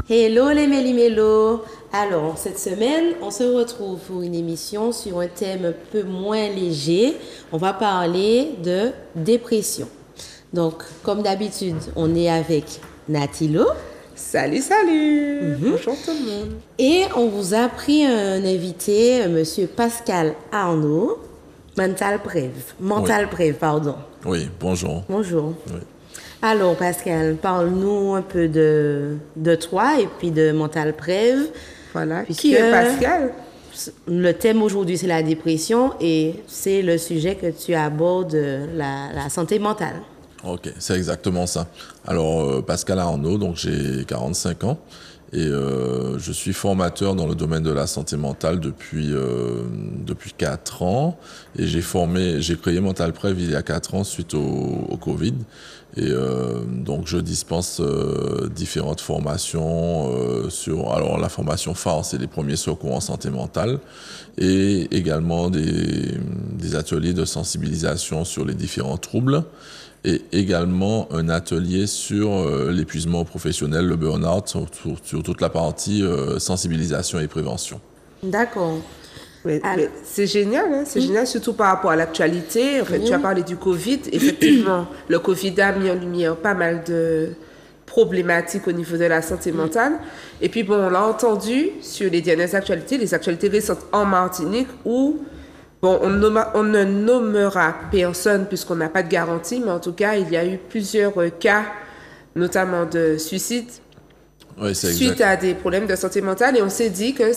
Hello les méli-mélos. Alors, cette semaine, on se retrouve pour une émission sur un thème un peu moins léger. On va parler de dépression. Donc, comme d'habitude, on est avec Natilo. Salut, salut. Bonjour tout le monde. Et on vous a pris un invité, monsieur Pascal Arnaud, Mental Prev, pardon. Oui, bonjour. Bonjour. Oui. Alors, Pascal, parle-nous un peu de toi et puis de Mental Prev. Voilà. Qui est Pascal? Le thème aujourd'hui, c'est la dépression et c'est le sujet que tu abordes, la santé mentale. Ok, c'est exactement ça. Alors, Pascal Arnaud, donc j'ai 45 ans et je suis formateur dans le domaine de la santé mentale depuis 4 ans et j'ai créé Mental Prev il y a 4 ans suite au Covid. Et donc je dispense différentes formations alors la formation phare, c'est les premiers secours en santé mentale et également des ateliers de sensibilisation sur les différents troubles et également un atelier sur l'épuisement professionnel, le burn-out, sur toute la partie sensibilisation et prévention. D'accord. Mais c'est génial, hein? C'est génial, surtout par rapport à l'actualité. En fait, tu as parlé du Covid. Effectivement, le Covid a mis en lumière pas mal de problématiques au niveau de la santé mentale. Et puis, bon, on l'a entendu sur les dernières actualités, les actualités récentes en Martinique, où, bon, on ne nommera personne puisqu'on n'a pas de garantie, mais en tout cas, il y a eu plusieurs cas, notamment de suicide, Oui, suite à des problèmes de santé mentale. Et on s'est dit que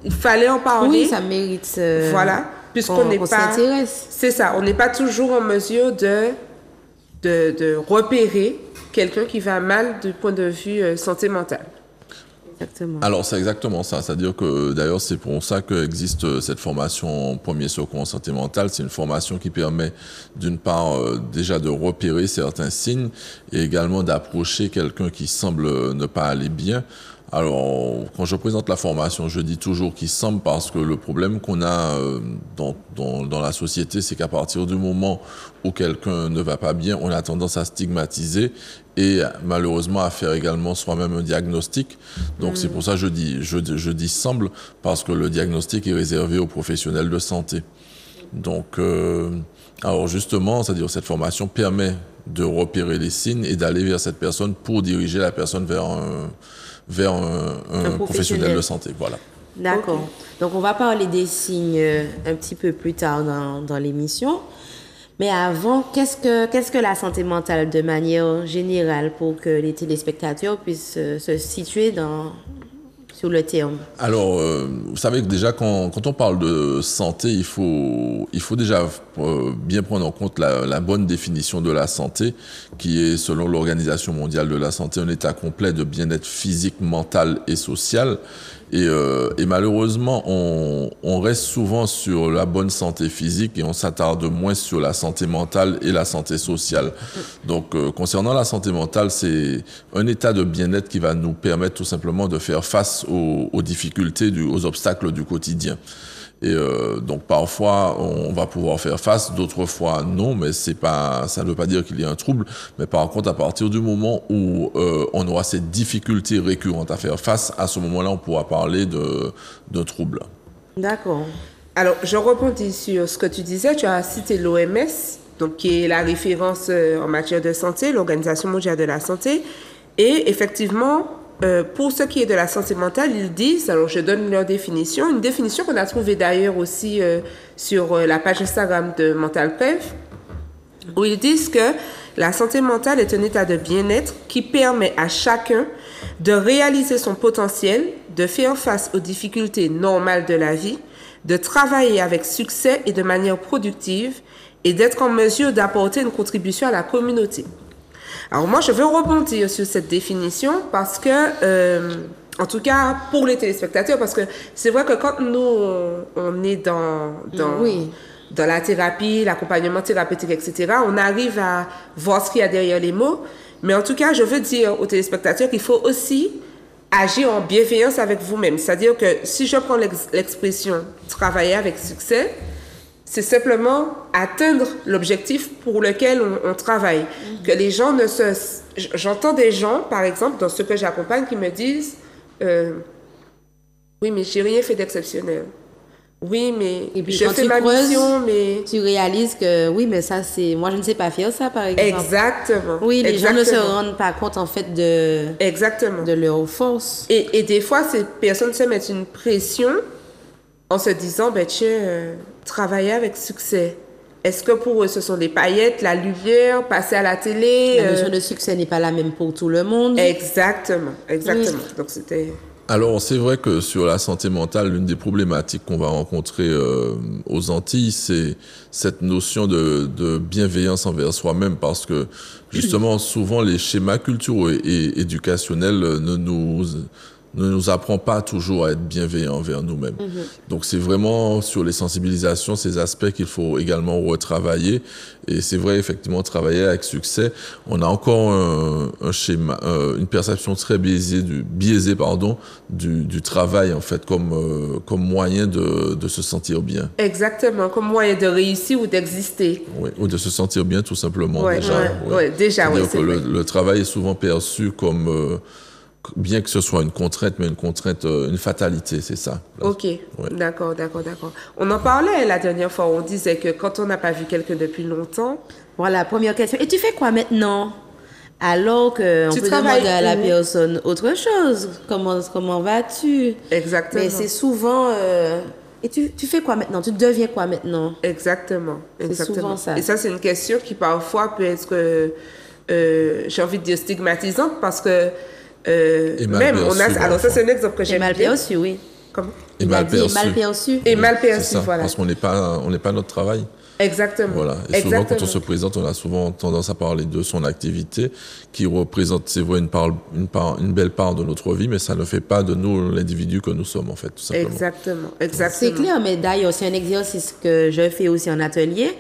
il fallait en parler. Oui, ça mérite. Voilà, puisqu'on n'est qu'on pas. s'intéresse. C'est ça, on n'est pas toujours en mesure de repérer quelqu'un qui va mal du point de vue santé mentale. Exactement. Alors, c'est exactement ça. C'est-à-dire que, d'ailleurs, c'est pour ça qu'existe cette formation premier secours en santé mentale. C'est une formation qui permet, d'une part, déjà de repérer certains signes et également d'approcher quelqu'un qui semble ne pas aller bien. Alors, quand je présente la formation, je dis toujours qu'il semble parce que le problème qu'on a dans la société, c'est qu'à partir du moment où quelqu'un ne va pas bien, on a tendance à stigmatiser et malheureusement à faire également soi-même un diagnostic. Donc c'est pour ça que je dis semble, parce que le diagnostic est réservé aux professionnels de santé. Donc, alors justement, c'est-à-dire cette formation permet de repérer les signes et d'aller vers cette personne pour diriger la personne vers un professionnel de santé. Voilà. D'accord. Okay. Donc, on va parler des signes un petit peu plus tard dans l'émission. Mais avant, qu'est-ce que la santé mentale de manière générale pour que les téléspectateurs puissent se situer sur le terme? Alors, vous savez que déjà, quand on parle de santé, il faut déjà bien prendre en compte la bonne définition de la santé, qui est, selon l'Organisation mondiale de la santé, un état complet de bien-être physique, mental et social. Et malheureusement, on reste souvent sur la bonne santé physique et on s'attarde moins sur la santé mentale et la santé sociale. Donc, concernant la santé mentale, c'est un état de bien-être qui va nous permettre tout simplement de faire face aux difficultés, aux obstacles du quotidien. Et donc parfois on va pouvoir faire face, d'autres fois non, mais ça ne veut pas dire qu'il y a un trouble. Mais par contre, à partir du moment où on aura ces difficultés récurrentes à faire face, à ce moment-là, on pourra parler de trouble. D'accord. Alors, je rebondis sur ce que tu disais. Tu as cité l'OMS, donc qui est la référence en matière de santé, l'Organisation mondiale de la santé, et effectivement. Pour ce qui est de la santé mentale, ils disent, alors je donne leur définition, une définition qu'on a trouvée d'ailleurs aussi sur la page Instagram de Mental Prev, où ils disent que la santé mentale est un état de bien-être qui permet à chacun de réaliser son potentiel, de faire face aux difficultés normales de la vie, de travailler avec succès et de manière productive et d'être en mesure d'apporter une contribution à la communauté. Alors moi, je veux rebondir sur cette définition parce que, en tout cas pour les téléspectateurs, parce que c'est vrai que quand nous, on est dans la thérapie, l'accompagnement thérapeutique, etc., on arrive à voir ce qu'il y a derrière les mots. Mais en tout cas, je veux dire aux téléspectateurs qu'il faut aussi agir en bienveillance avec vous-même. C'est-à-dire que si je prends l'expression « travailler avec succès », c'est simplement atteindre l'objectif pour lequel on travaille. Que les gens ne se... J'entends des gens, par exemple, dans ceux que j'accompagne, qui me disent oui, mais j'ai rien fait d'exceptionnel. Oui, mais Et puis je quand fais tu ma creuses, mission, mais... tu réalises que oui, mais ça, c'est. Moi, je ne sais pas faire ça, par exemple. Exactement. Oui, les gens ne se Exactement. rendent pas compte, en fait, de Exactement. leur force. Et des fois, ces personnes se mettent une pression en se disant, ben tiens, travailler avec succès. Est-ce que pour eux, ce sont des paillettes, la lumière, passer à la télé La notion de succès n'est pas la même pour tout le monde. Exactement, exactement. Donc c'était... Alors, c'est vrai que sur la santé mentale, l'une des problématiques qu'on va rencontrer aux Antilles, c'est cette notion de bienveillance envers soi-même, parce que justement, souvent, les schémas culturels et éducationnels ne nous apprend pas toujours à être bienveillants envers nous-mêmes. Donc c'est vraiment sur les sensibilisations, ces aspects qu'il faut également retravailler. Et c'est vrai, effectivement, travailler avec succès. On a encore un schéma, une perception très biaisée du travail, en fait, comme moyen de se sentir bien. Exactement, comme moyen de réussir ou d'exister. Oui, ou de se sentir bien, tout simplement, Ouais, déjà. ouais, ouais, déjà, ouais, C'est-à-dire c'est que vrai. le travail est souvent perçu comme... bien que ce soit une contrainte, mais une contrainte, une fatalité, c'est ça. Ok, Ouais. d'accord. On en parlait la dernière fois, on disait que quand on n'a pas vu quelqu'un depuis longtemps, Voilà, première question. Et tu fais quoi maintenant? Alors qu'on Tu peut travailles demander à la où? personne autre chose. Comment vas-tu? exactement. Mais c'est souvent... Et tu fais quoi maintenant? Tu deviens quoi maintenant? Exactement. souvent ça. Et ça, c'est une question qui parfois peut être, j'ai envie de dire, stigmatisante parce que Et mal même on a... perçue, Alors ça, c'est un exemple que J'ai j'aime mal bien. perçu, oui. Comment? Et Il a mal dit perçu. mal perçu. Et mal C'est perçu, ça, voilà. parce qu'on n'est pas notre travail. Exactement. Voilà. Et souvent, Exactement. quand on se présente, on a souvent tendance à parler de son activité, qui représente, c'est vrai, une belle part de notre vie, mais ça ne fait pas de nous l'individu que nous sommes, en fait, tout simplement. Exactement. C'est clair, mais d'ailleurs, c'est un exercice que je fais aussi en atelier.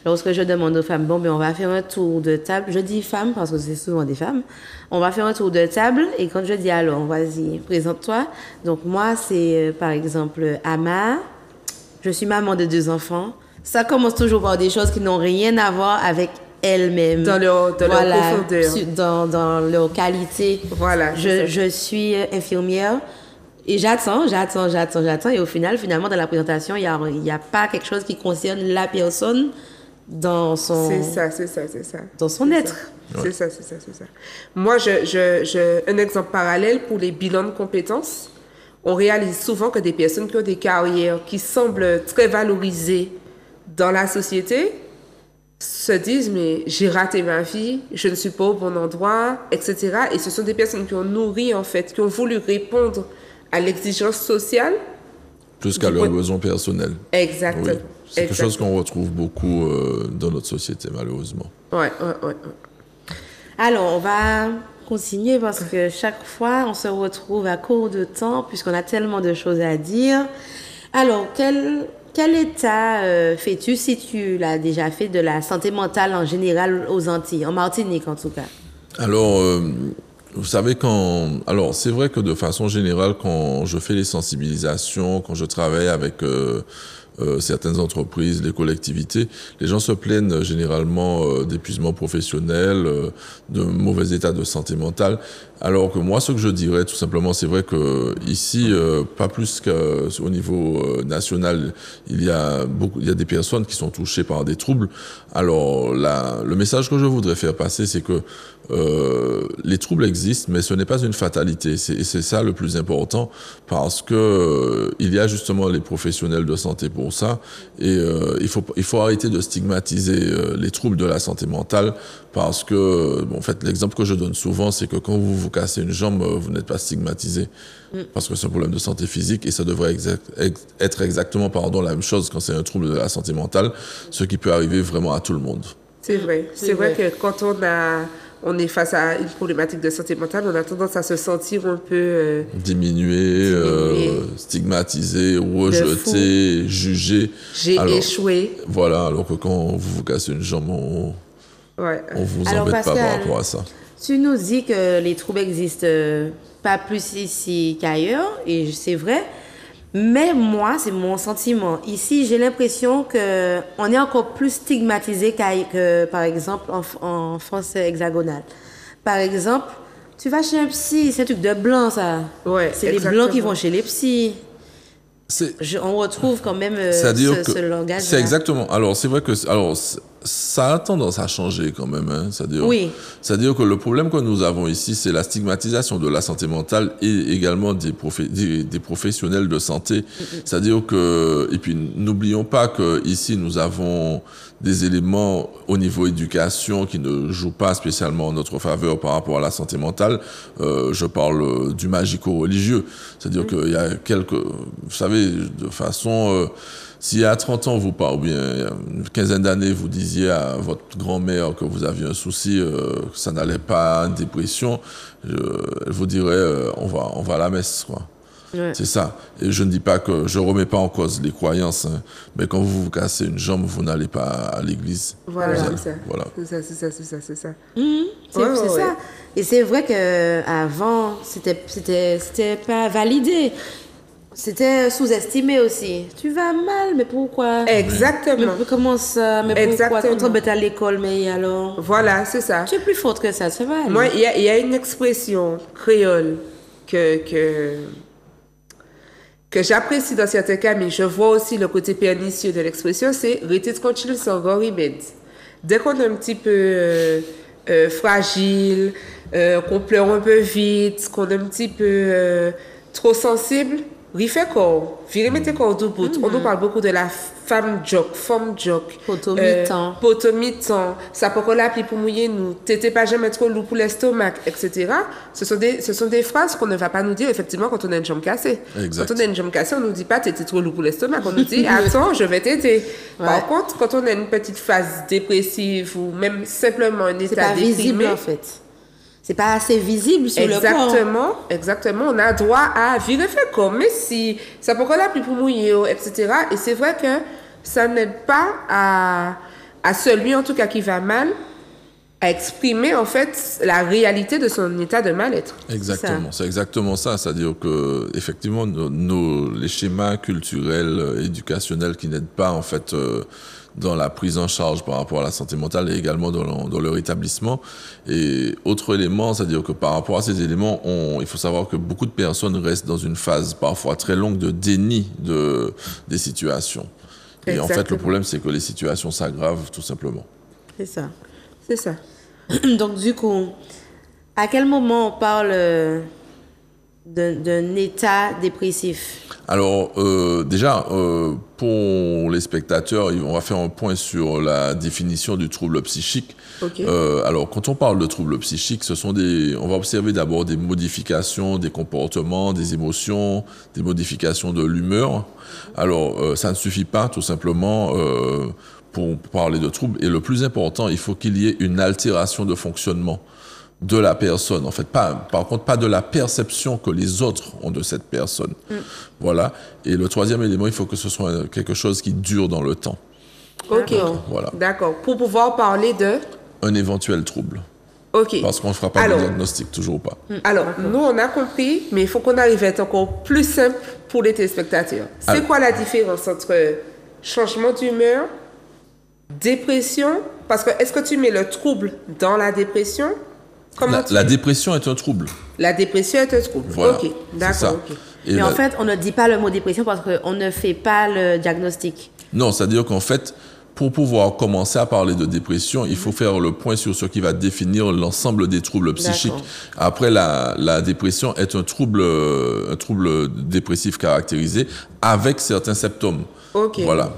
Lorsque je demande aux femmes, bon, ben, on va faire un tour de table. Je dis femmes parce que c'est souvent des femmes. On va faire un tour de table et quand je dis alors, vas-y, présente-toi. Donc, moi, c'est par exemple Ama. Je suis maman de 2 enfants. Ça commence toujours par des choses qui n'ont rien à voir avec elles-mêmes. Dans leur profondeur. Dans leur qualité. Voilà, c'est ça. Je suis infirmière. Et j'attends. Et au final, finalement, dans la présentation, il y a pas quelque chose qui concerne la personne dans son, C'est ça. dans son être. C'est ça. Moi, un exemple parallèle pour les bilans de compétences. On réalise souvent que des personnes qui ont des carrières qui semblent très valorisées dans la société se disent mais j'ai raté ma vie, je ne suis pas au bon endroit, etc. Et ce sont des personnes qui ont nourri en fait, qui ont voulu répondre à l'exigence sociale. Plus qu'à leurs besoins personnels. Exactement. Oui. C'est quelque chose qu'on retrouve beaucoup dans notre société, malheureusement. Ouais. Alors, on va continuer parce que chaque fois, on se retrouve à court de temps puisqu'on a tellement de choses à dire. Alors, quel état fais-tu, si tu l'as déjà fait, de la santé mentale en général aux Antilles, en Martinique en tout cas? Alors, vous savez, alors c'est vrai que de façon générale, quand je fais les sensibilisations, quand je travaille avec certaines entreprises, les collectivités, les gens se plaignent généralement d'épuisement professionnel, de mauvais état de santé mentale. Alors que moi, ce que je dirais, tout simplement, c'est vrai que ici, pas plus qu'au niveau national, il y a des personnes qui sont touchées par des troubles. Alors, le message que je voudrais faire passer, c'est que les troubles existent, mais ce n'est pas une fatalité. C'est ça le plus important, parce que il y a justement les professionnels de santé pour ça, et il faut arrêter de stigmatiser les troubles de la santé mentale, parce que, en fait, l'exemple que je donne souvent, c'est que quand vous cassez une jambe, vous n'êtes pas stigmatisé, parce que c'est un problème de santé physique, et ça devrait être exactement, la même chose quand c'est un trouble de la santé mentale, ce qui peut arriver vraiment à tout le monde. C'est vrai. C'est vrai que quand on est face à une problématique de santé mentale, on a tendance à se sentir un peu... Diminué, stigmatisé, rejeté, jugé. J'ai échoué. Voilà, alors que quand vous cassez une jambe, on vous Alors, embête pas Pascal, par rapport à ça. Tu nous dis que les troubles existent pas plus ici qu'ailleurs, et c'est vrai. Mais moi, c'est mon sentiment. Ici, j'ai l'impression que on est encore plus stigmatisé que, par exemple, en France hexagonale. Par exemple, tu vas chez un psy, c'est un truc de blanc, ça. Ouais, c'est les exactement. blancs qui vont chez les psys. C'est On retrouve quand même C'est-à-dire que ce langage. c'est exactement. Alors c'est vrai que ça a tendance à changer quand même. Hein. Oui. C'est-à-dire que le problème que nous avons ici, c'est la stigmatisation de la santé mentale et également des professionnels de santé. C'est-à-dire que et puis n'oublions pas que ici nous avons des éléments au niveau éducation qui ne jouent pas spécialement en notre faveur par rapport à la santé mentale. Je parle du magico-religieux. C'est-à-dire qu'il y a vous savez, de façon, s'il y a 30 ans, ou bien il y a une quinzaine d'années, vous disiez à votre grand-mère que vous aviez un souci, que ça n'allait pas, une dépression, elle vous dirait, on va à la messe, quoi. Ouais. C'est ça. Et je ne dis pas que je remets pas en cause les croyances, hein, mais quand vous vous cassez une jambe, vous n'allez pas à l'église. Voilà, c'est ça. Voilà. C'est ça. C'est Ouais. ça. Et c'est vrai que avant, c'était pas validé. C'était sous-estimé aussi. Tu vas mal, mais pourquoi? Exactement. Mais comment ça? Mais pourquoi? Exactement. Quand on va à l'école, mais alors? Voilà, c'est ça. Tu es plus forte que ça va aller. Moi, il y a une expression créole que j'apprécie dans certains cas, mais je vois aussi le côté pernicieux de l'expression, c'est « rester tranquille sans grand remède ». Dès qu'on est un petit peu fragile, qu'on pleure un peu vite, qu'on est un petit peu trop sensible, refait corps, virez mettez corps du bout. On nous parle beaucoup de la femme joke. Potomitan, ça peut qu'on l'appelle pour mouiller nous, t'étais pas jamais trop lourd pour l'estomac, etc. Ce sont des phrases qu'on ne va pas nous dire effectivement quand on a une jambe cassée. Exact. Quand on a une jambe cassée, on nous dit pas t'étais trop lourd pour l'estomac, on nous dit attends, je vais t'aider. Ouais. Par contre, quand on a une petite phase dépressive ou même simplement un C'est état pas visible déprimé, en fait. C'est pas assez visible sur le corps. Exactement. On a droit à virer fait comme, mais si ça peut qu'on plus pour mouiller, etc. Et c'est vrai que ça n'aide pas à celui, en tout cas, qui va mal, à exprimer, en fait, la réalité de son état de mal-être. Exactement. C'est exactement ça. C'est-à-dire que, effectivement, les schémas culturels, éducationnels qui n'aident pas, en fait, dans la prise en charge par rapport à la santé mentale et également dans leur établissement. Et autre élément, c'est-à-dire que par rapport à ces éléments, il faut savoir que beaucoup de personnes restent dans une phase parfois très longue de déni des situations. Et Exactement. en fait, le problème, c'est que les situations s'aggravent tout simplement. C'est ça. C'est ça. Donc, du coup, à quel moment on parle d'un état dépressif? Alors, déjà, pour les spectateurs, on va faire un point sur la définition du trouble psychique. Okay. Alors, quand on parle de trouble psychique, on va observer d'abord des modifications des comportements, des émotions, des modifications de l'humeur. Alors, ça ne suffit pas, tout simplement, pour parler de trouble. Et le plus important, il faut qu'il y ait une altération de fonctionnement de la personne, en fait, par contre, pas de la perception que les autres ont de cette personne. Voilà. Et le troisième élément, il faut que ce soit quelque chose qui dure dans le temps. Ok. Voilà. D'accord. Pour pouvoir parler de... Un éventuel trouble. Ok. Parce qu'on ne fera pas de diagnostic, toujours pas. Alors, nous, on a compris, mais il faut qu'on arrive à être encore plus simple pour les téléspectateurs. C'est quoi la différence entre changement d'humeur, dépression? Parce que, est-ce que tu mets le trouble dans la dépression? La dépression est un trouble. La dépression est un trouble. Voilà. Ok, d'accord. Okay. Mais en fait, on ne dit pas le mot dépression parce qu'on ne fait pas le diagnostic. Non, c'est-à-dire qu'en fait, pour pouvoir commencer à parler de dépression, il faut faire le point sur ce qui va définir l'ensemble des troubles psychiques. Après, la dépression est un trouble dépressif caractérisé avec certains symptômes. Ok. Voilà.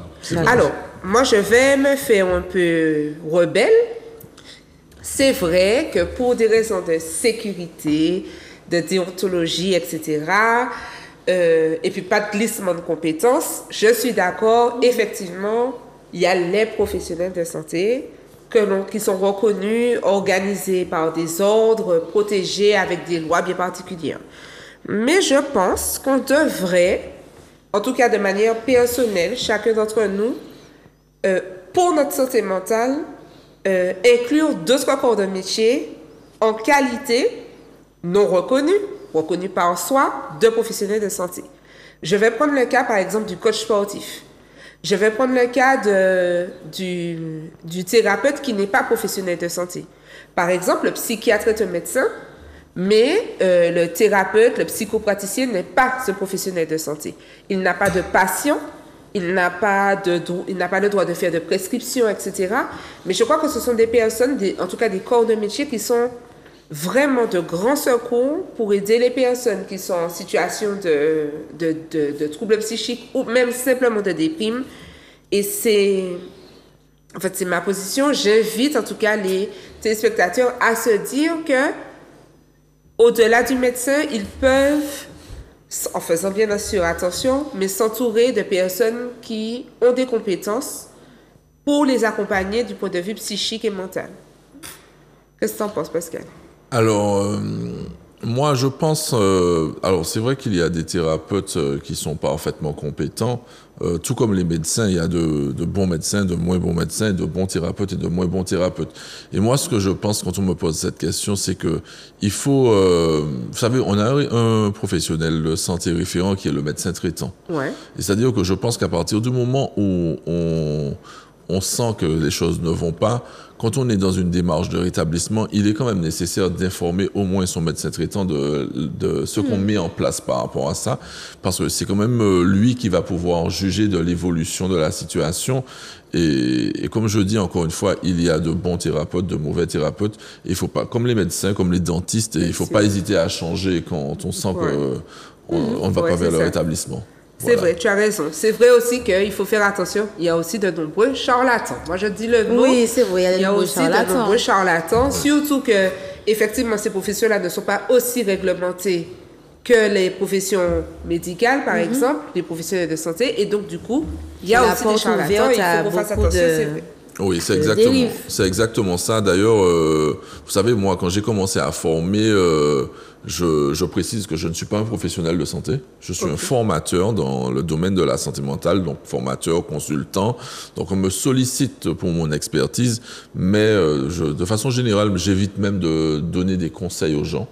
Alors, moi, je vais me faire un peu rebelle. C'est vrai que pour des raisons de sécurité, de déontologie, etc., et puis pas de glissement de compétences, je suis d'accord, effectivement, il y a les professionnels de santé qui sont reconnus, organisés par des ordres, protégés avec des lois bien particulières. Mais je pense qu'on devrait, en tout cas de manière personnelle, chacun d'entre nous, pour notre santé mentale, inclure 2-3 corps de métier en qualité non reconnus par soi de professionnels de santé. Je vais prendre le cas, par exemple, du coach sportif. Je vais prendre le cas du thérapeute qui n'est pas professionnel de santé. Par exemple, le psychiatre est un médecin, mais le thérapeute, le psychopraticien n'est pas ce professionnel de santé. Il n'a pas de patient, il n'a pas le droit de faire de prescription, etc. Mais je crois que ce sont des personnes, en tout cas des corps de métier qui sont vraiment de grands secours pour aider les personnes qui sont en situation de troubles psychiques ou même simplement de déprime. Et c'est ma position. J'invite en tout cas les téléspectateurs à se dire que au-delà du médecin, ils peuvent, en faisant bien sûr attention, mais s'entourer de personnes qui ont des compétences pour les accompagner du point de vue psychique et mental. Qu'est-ce que tu en penses, Pascal? Alors, moi, je pense... alors, c'est vrai qu'il y a des thérapeutes qui sont parfaitement compétents. Tout comme les médecins, il y a de bons médecins, de moins bons médecins, de bons thérapeutes et de moins bons thérapeutes. Et moi, ce que je pense quand on me pose cette question, c'est que il faut... vous savez, on a un professionnel de santé référent qui est le médecin traitant. Ouais. Et c'est-à-dire que je pense qu'à partir du moment où on sent que les choses ne vont pas, quand on est dans une démarche de rétablissement, il est quand même nécessaire d'informer au moins son médecin traitant de ce qu'on met en place par rapport à ça, parce que c'est quand même lui qui va pouvoir juger de l'évolution de la situation. Et comme je dis encore une fois, il y a de bons thérapeutes, de mauvais thérapeutes. Il faut pas, comme les médecins, comme les dentistes, il faut pas hésiter à changer quand on sent qu'on ne va pas vers le rétablissement. C'est vrai, tu as raison. C'est vrai aussi qu'il faut faire attention. Il y a aussi de nombreux charlatans. Moi, je dis le mot. Oui, c'est vrai. Il y a aussi de nombreux charlatans. Surtout que, effectivement, ces professions-là ne sont pas aussi réglementées que les professions médicales, par exemple, les professionnels de santé. Et donc, du coup, il y a aussi des charlatans. Il faut qu'on fasse attention, c'est vrai. Oui, c'est exactement ça. D'ailleurs, vous savez, moi, quand j'ai commencé à former, je précise que je ne suis pas un professionnel de santé. Je suis un formateur dans le domaine de la santé mentale, donc formateur, consultant. Donc, on me sollicite pour mon expertise, mais de façon générale, j'évite même de donner des conseils aux gens.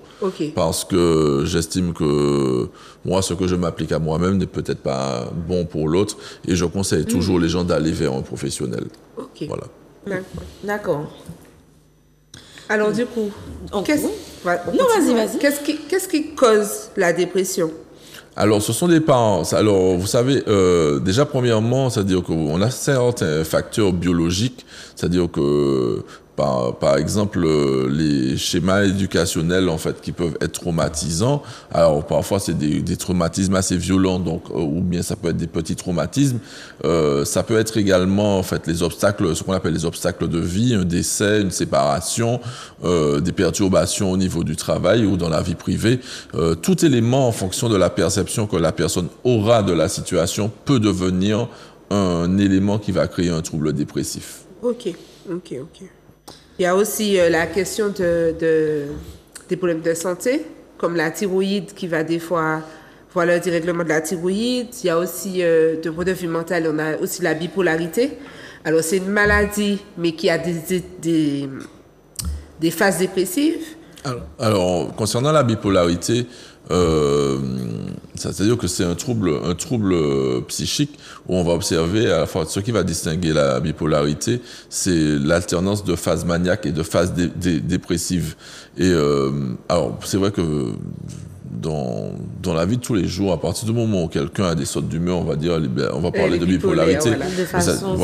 Parce que j'estime que moi, ce que je m'applique à moi-même n'est peut-être pas bon pour l'autre, et je conseille toujours les gens d'aller vers un professionnel. Voilà. D'accord. Alors, du coup, vas-y. Qu'est-ce qui cause la dépression? Alors, ce sont des parents. Alors, vous savez, déjà, premièrement, c'est-à-dire qu'on a certains facteurs biologiques, c'est-à-dire que par exemple, les schémas éducationnels, en fait, qui peuvent être traumatisants. Alors, parfois, c'est des traumatismes assez violents, donc, ou bien ça peut être des petits traumatismes. Ça peut être également, en fait, les obstacles, ce qu'on appelle les obstacles de vie, un décès, une séparation, des perturbations au niveau du travail ou dans la vie privée. Tout élément, en fonction de la perception que la personne aura de la situation, peut devenir un élément qui va créer un trouble dépressif. Ok. Il y a aussi la question des problèmes de santé, comme la thyroïde qui va des fois voir le dérèglement de la thyroïde. Il y a aussi, de point de vue mental, on a aussi la bipolarité. Alors, c'est une maladie, mais qui a des phases dépressives. Alors, concernant la bipolarité, c'est-à-dire que c'est un trouble psychique où on va observer à la fois ce qui va distinguer la bipolarité, c'est l'alternance de phases maniaques et de phases dépressives. Et alors c'est vrai que dans la vie de tous les jours, à partir du moment où quelqu'un a des sautes d'humeur, on va dire, on va parler de bipolarité. Voilà. De façon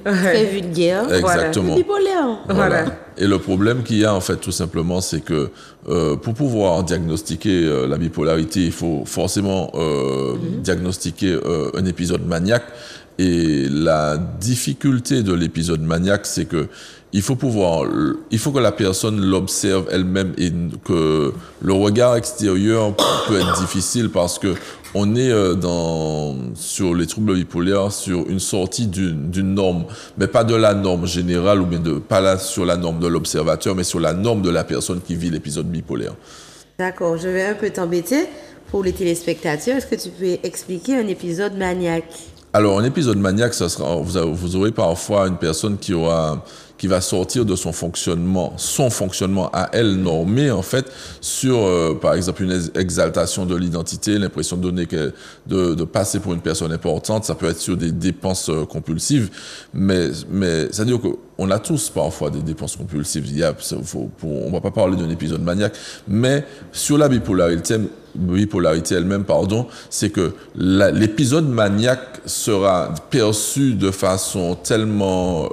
très vulgaire. Exactement. Bipolaire. Voilà. Et le problème qu'il y a, en fait, tout simplement, c'est que pour pouvoir diagnostiquer la bipolarité, il faut forcément diagnostiquer un épisode maniaque. Et la difficulté de l'épisode maniaque, c'est que il faut que la personne l'observe elle-même, et que le regard extérieur peut être difficile parce que on est sur les troubles bipolaires sur une sortie d'une norme, mais pas de la norme générale ou bien pas sur la norme de l'observateur, mais sur la norme de la personne qui vit l'épisode bipolaire. D'accord, je vais un peu t'embêter pour les téléspectateurs. Est-ce que tu peux expliquer un épisode maniaque? Alors, un épisode maniaque, ça sera, vous aurez parfois une personne qui va sortir de son fonctionnement à elle normé, en fait, sur, par exemple, une exaltation de l'identité, l'impression de donner de passer pour une personne importante. Ça peut être sur des dépenses compulsives, mais c'est-à-dire qu'on a tous parfois des dépenses compulsives. On va pas parler d'un épisode maniaque, mais sur la bipolarité elle-même, c'est que l'épisode maniaque sera perçu de façon tellement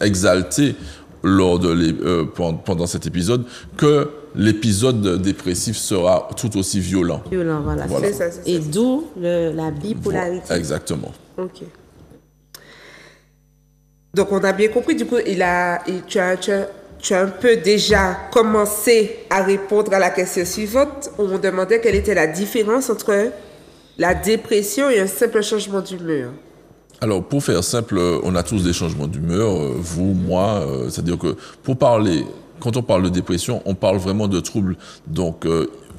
exaltée pendant cet épisode que l'épisode dépressif sera tout aussi violent. Violent, voilà. C'est ça. Et d'où la bipolarité. Voilà, exactement. Ok. Donc, on a bien compris, du coup, tu as un peu déjà commencé à répondre à la question suivante. On demandait quelle était la différence entre la dépression et un simple changement d'humeur. Alors, pour faire simple, on a tous des changements d'humeur, vous, moi, c'est-à-dire que quand on parle de dépression, on parle vraiment de troubles, donc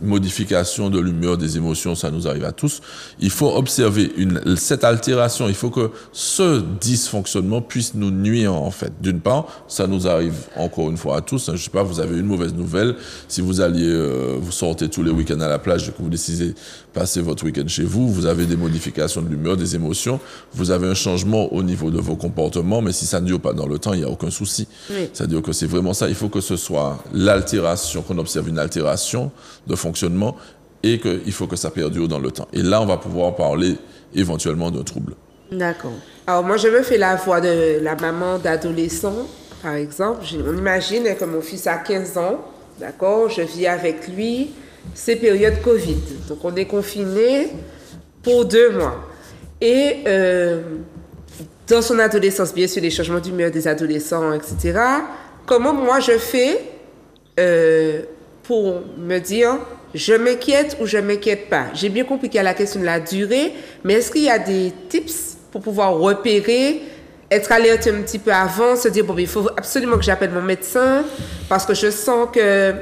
modification de l'humeur, des émotions, ça nous arrive à tous. Il faut observer cette altération, il faut que ce dysfonctionnement puisse nous nuire, en fait. D'une part, ça nous arrive encore une fois à tous. Je sais pas, vous avez une mauvaise nouvelle. Si vous vous sortez tous les week-ends à la plage et que vous décidez passer votre week-end chez vous, vous avez des modifications de l'humeur, des émotions, vous avez un changement au niveau de vos comportements, mais si ça ne dure pas dans le temps, il n'y a aucun souci. Oui. C'est-à-dire que c'est vraiment ça. Il faut que ce soit l'altération, qu'on observe une altération de fonctionnement et qu'il faut que ça perdure dans le temps. Et là, on va pouvoir parler éventuellement d'un trouble. D'accord. Alors, moi, je me fais la voix de la maman d'adolescent, par exemple. On imagine que mon fils a 15 ans, d'accord? Je vis avec lui. C'est période Covid. Donc, on est confiné pour 2 mois. Et dans son adolescence, bien sûr, les changements d'humeur des adolescents, etc. Comment moi, je fais pour me dire, je m'inquiète ou je ne m'inquiète pas? J'ai bien compris qu'il y a la question de la durée, mais est-ce qu'il y a des tips pour pouvoir repérer, être alerté un petit peu avant, se dire, bon, il faut absolument que j'appelle mon médecin parce que je sens que,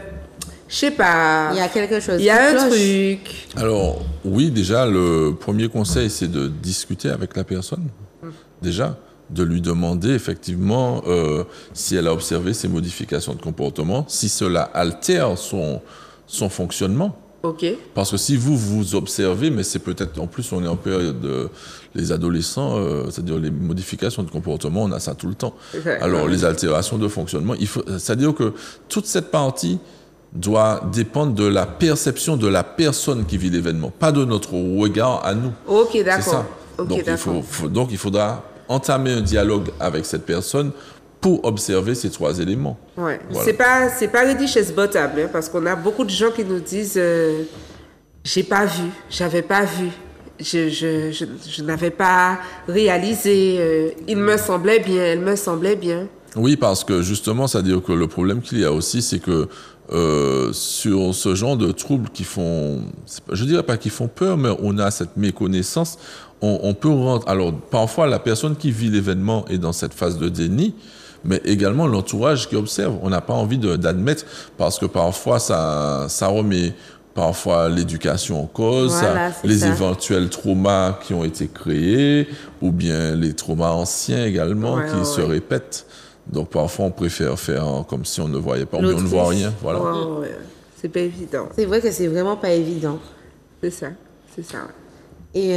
je sais pas, il y a quelque chose. Il y a un truc. Alors, oui, déjà, le premier conseil, c'est de discuter avec la personne. Déjà, de lui demander effectivement si elle a observé ces modifications de comportement, si cela altère son fonctionnement. Ok. Parce que si vous observez, mais c'est peut-être, en plus on est en période les adolescents, c'est-à-dire les modifications de comportement, on a ça tout le temps. Alors les altérations de fonctionnement, c'est-à-dire que toute cette partie doit dépendre de la perception de la personne qui vit l'événement, pas de notre regard à nous. Ok, d'accord. C'est ça. Okay, donc il faudra entamer un dialogue avec cette personne pour observer ces 3 éléments. Ouais. Voilà. C'est pas rediscutable, hein, parce qu'on a beaucoup de gens qui nous disent j'ai pas vu, j'avais pas vu, je n'avais pas réalisé, il me semblait bien, elle me semblait bien. Oui, parce que justement, c'est-à-dire que le problème qu'il y a aussi, c'est que sur ce genre de troubles qui font, je dirais pas qu'ils font peur, mais on a cette méconnaissance, on peut rentrer. Alors, parfois, la personne qui vit l'événement est dans cette phase de déni, mais également l'entourage qui observe. On n'a pas envie d'admettre, parce que parfois, ça remet parfois l'éducation en cause, voilà, les éventuels traumas qui ont été créés, ou bien les traumas anciens également qui se répètent. Donc, parfois, on préfère faire comme si on ne voyait pas, ou bien on ne voit rien. Voilà. Ouais. C'est pas évident. C'est vrai que c'est vraiment pas évident. C'est ça. Et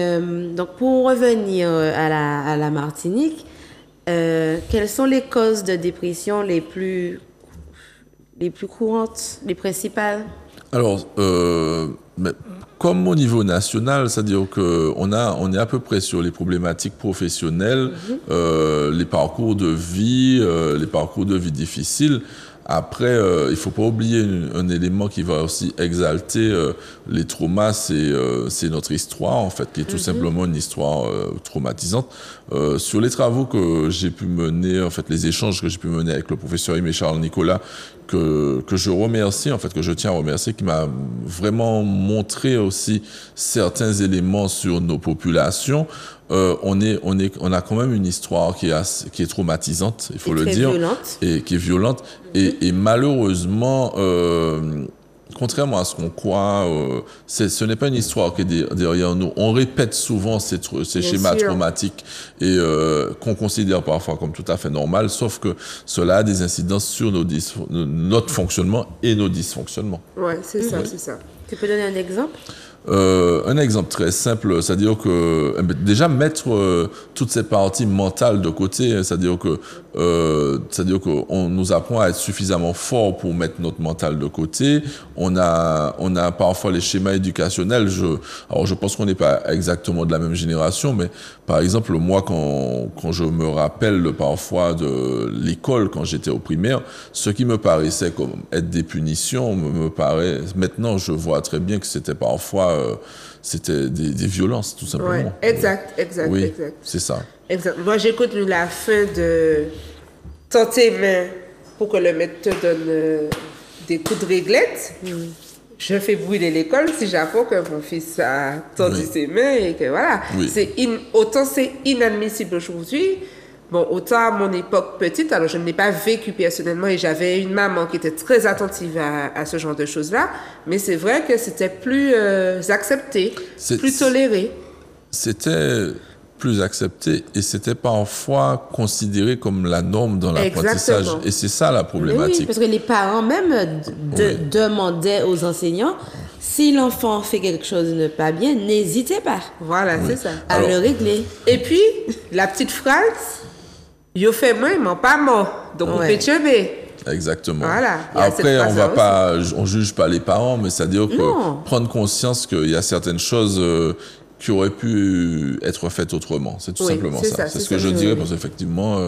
donc, pour revenir à la Martinique, quelles sont les causes de dépression les plus courantes, les principales? Alors, comme au niveau national, c'est-à-dire on est à peu près sur les problématiques professionnelles, les parcours de vie difficiles. Après, il faut pas oublier un élément qui va aussi exalter les traumas, c'est notre histoire, en fait, qui est tout simplement une histoire traumatisante. Sur les travaux que j'ai pu mener, en fait, les échanges que j'ai pu mener avec le professeur Aimé Charles Nicolas, que je remercie, en fait, que je tiens à remercier, qui m'a vraiment montré aussi certains éléments sur nos populations. On a quand même une histoire qui est traumatisante, il faut le dire, violente. et qui est violente. Et malheureusement, contrairement à ce qu'on croit, ce n'est pas une histoire qui est derrière nous. On répète souvent ces schémas traumatiques et qu'on considère parfois comme tout à fait normal, sauf que cela a des incidences sur notre fonctionnement et nos dysfonctionnements. Ouais, c'est ça, c'est ça. Tu peux donner un exemple? Un exemple très simple, c'est-à-dire que déjà mettre toutes ces parties mentales de côté, c'est-à-dire que on nous apprend à être suffisamment fort pour mettre notre mental de côté. On a parfois les schémas éducationnels. Alors je pense qu'on n'est pas exactement de la même génération, mais par exemple moi quand je me rappelle parfois de l'école quand j'étais au primaire, ce qui me paraissait comme être des punitions me paraît maintenant je vois très bien que c'était parfois c'était des violences, tout simplement. Ouais, exact. Oui, c'est ça. Exact. Moi, j'écoute la fin de Tenter main pour que le maître te donne des coups de réglette. Je fais brûler l'école si j'apprends que mon fils a tendu ses mains et que voilà. Oui. Autant c'est inadmissible aujourd'hui. Bon, autant à mon époque petite, alors je ne l'ai pas vécu personnellement et j'avais une maman qui était très attentive à ce genre de choses-là, mais c'est vrai que c'était plus accepté, plus toléré. C'était plus accepté et c'était parfois considéré comme la norme dans l'apprentissage. Et c'est ça la problématique. Oui, parce que les parents même demandaient aux enseignants si l'enfant fait quelque chose de pas bien, n'hésitez pas. Voilà, c'est ça. À le régler. Et puis, la petite phrase... Yo fait moi, m'en pas mort. Donc, on peut tuer. Exactement. Voilà. Après, on juge pas les parents, mais c'est-à-dire que prendre conscience qu'il y a certaines choses qui auraient pu être faites autrement. C'est tout simplement ça. C'est ce que je dirais parce qu'effectivement,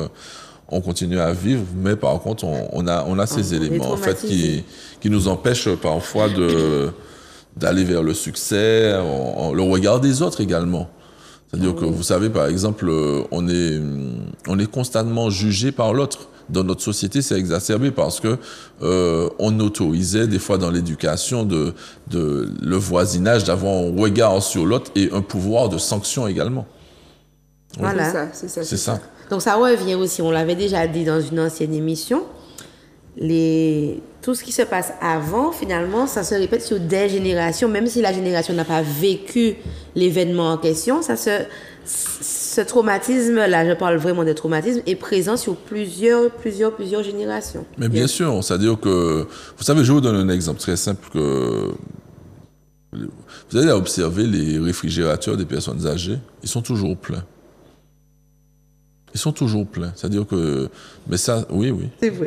on continue à vivre, mais par contre, on a ces éléments en fait qui nous empêchent parfois d'aller vers le succès, le regard des autres également. C'est-à-dire que vous savez, par exemple, on est constamment jugé par l'autre. Dans notre société, c'est exacerbé parce que on autorisait des fois dans l'éducation le voisinage d'avoir un regard sur l'autre et un pouvoir de sanction également. Voilà, c'est ça. Donc ça revient aussi, on l'avait déjà dit dans une ancienne émission, tout ce qui se passe avant, finalement, ça se répète sur des générations, même si la génération n'a pas vécu l'événement en question, ce traumatisme-là, je parle vraiment de traumatisme, est présent sur plusieurs générations. Mais bien sûr, c'est-à-dire que, vous savez, je vous donne un exemple très simple que vous allez observer les réfrigérateurs des personnes âgées, ils sont toujours pleins. Ils sont toujours pleins. C'est-à-dire que, mais ça, oui,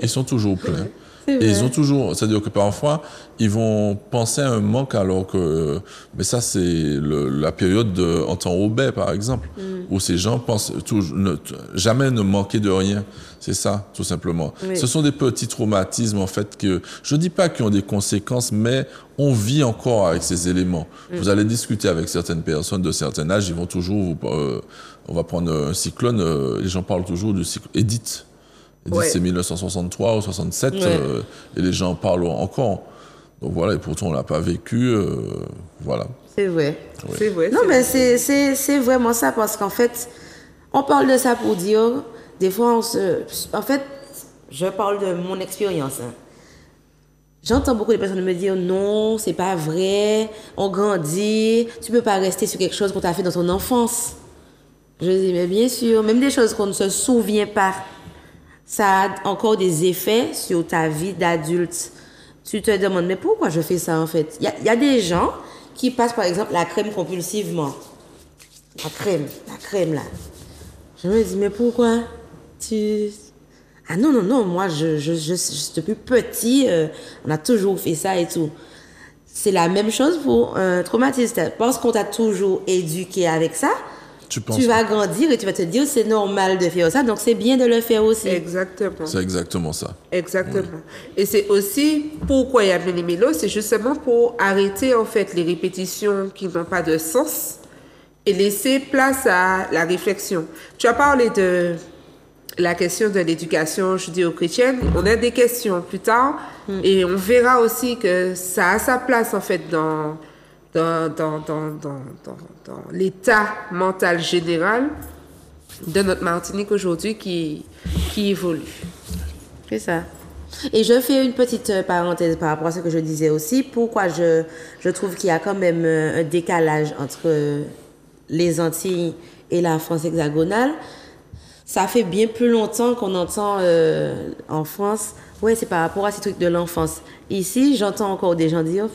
ils sont toujours pleins. Et ils ont toujours, c'est-à-dire que parfois, ils vont penser à un manque alors que, mais ça c'est la période en temps Robert par exemple, où ces gens pensent jamais ne manquer de rien. C'est ça, tout simplement. Oui. Ce sont des petits traumatismes en fait que, je dis pas qu'ils ont des conséquences, mais on vit encore avec ces éléments. Vous allez discuter avec certaines personnes de certain âge, ils vont toujours, on va prendre un cyclone, les gens parlent toujours du cyclone Edith. C'est 1963 ou 67 et les gens parlent encore. Donc voilà, et pourtant on l'a pas vécu. Voilà. C'est vrai. Oui. C'est vrai. Non, mais c'est vraiment ça parce qu'en fait, on parle de ça pour dire, des fois en fait, je parle de mon expérience. Hein. J'entends beaucoup de personnes me dire non, c'est pas vrai, on grandit, tu peux pas rester sur quelque chose qu'on t'a fait dans ton enfance. Je dis mais bien sûr, même des choses qu'on ne se souvient pas. Ça a encore des effets sur ta vie d'adulte. Tu te demandes, mais pourquoi je fais ça en fait? Il y a des gens qui passent par exemple la crème compulsivement. La crème là. Je me dis, mais pourquoi Ah non, moi depuis petit, on a toujours fait ça et tout. C'est la même chose pour un traumatisme. Parce qu'on t'a toujours éduqué avec ça, tu vas grandir et tu vas te dire c'est normal de faire ça, donc c'est bien de le faire aussi. Exactement. C'est exactement ça. Exactement. Oui. Et c'est aussi pourquoi il y a Méli-Mélo, c'est justement pour arrêter en fait les répétitions qui n'ont pas de sens et laisser place à la réflexion. Tu as parlé de la question de l'éducation judéo-chrétienne. On a des questions plus tard et on verra aussi que ça a sa place en fait dans l'état mental général de notre Martinique aujourd'hui qui évolue. C'est ça. Et je fais une petite parenthèse par rapport à ce que je disais aussi. Pourquoi je trouve qu'il y a quand même un décalage entre les Antilles et la France hexagonale. Ça fait bien plus longtemps qu'on entend en France, ouais, c'est par rapport à ces trucs de l'enfance. Ici, j'entends encore des gens dire,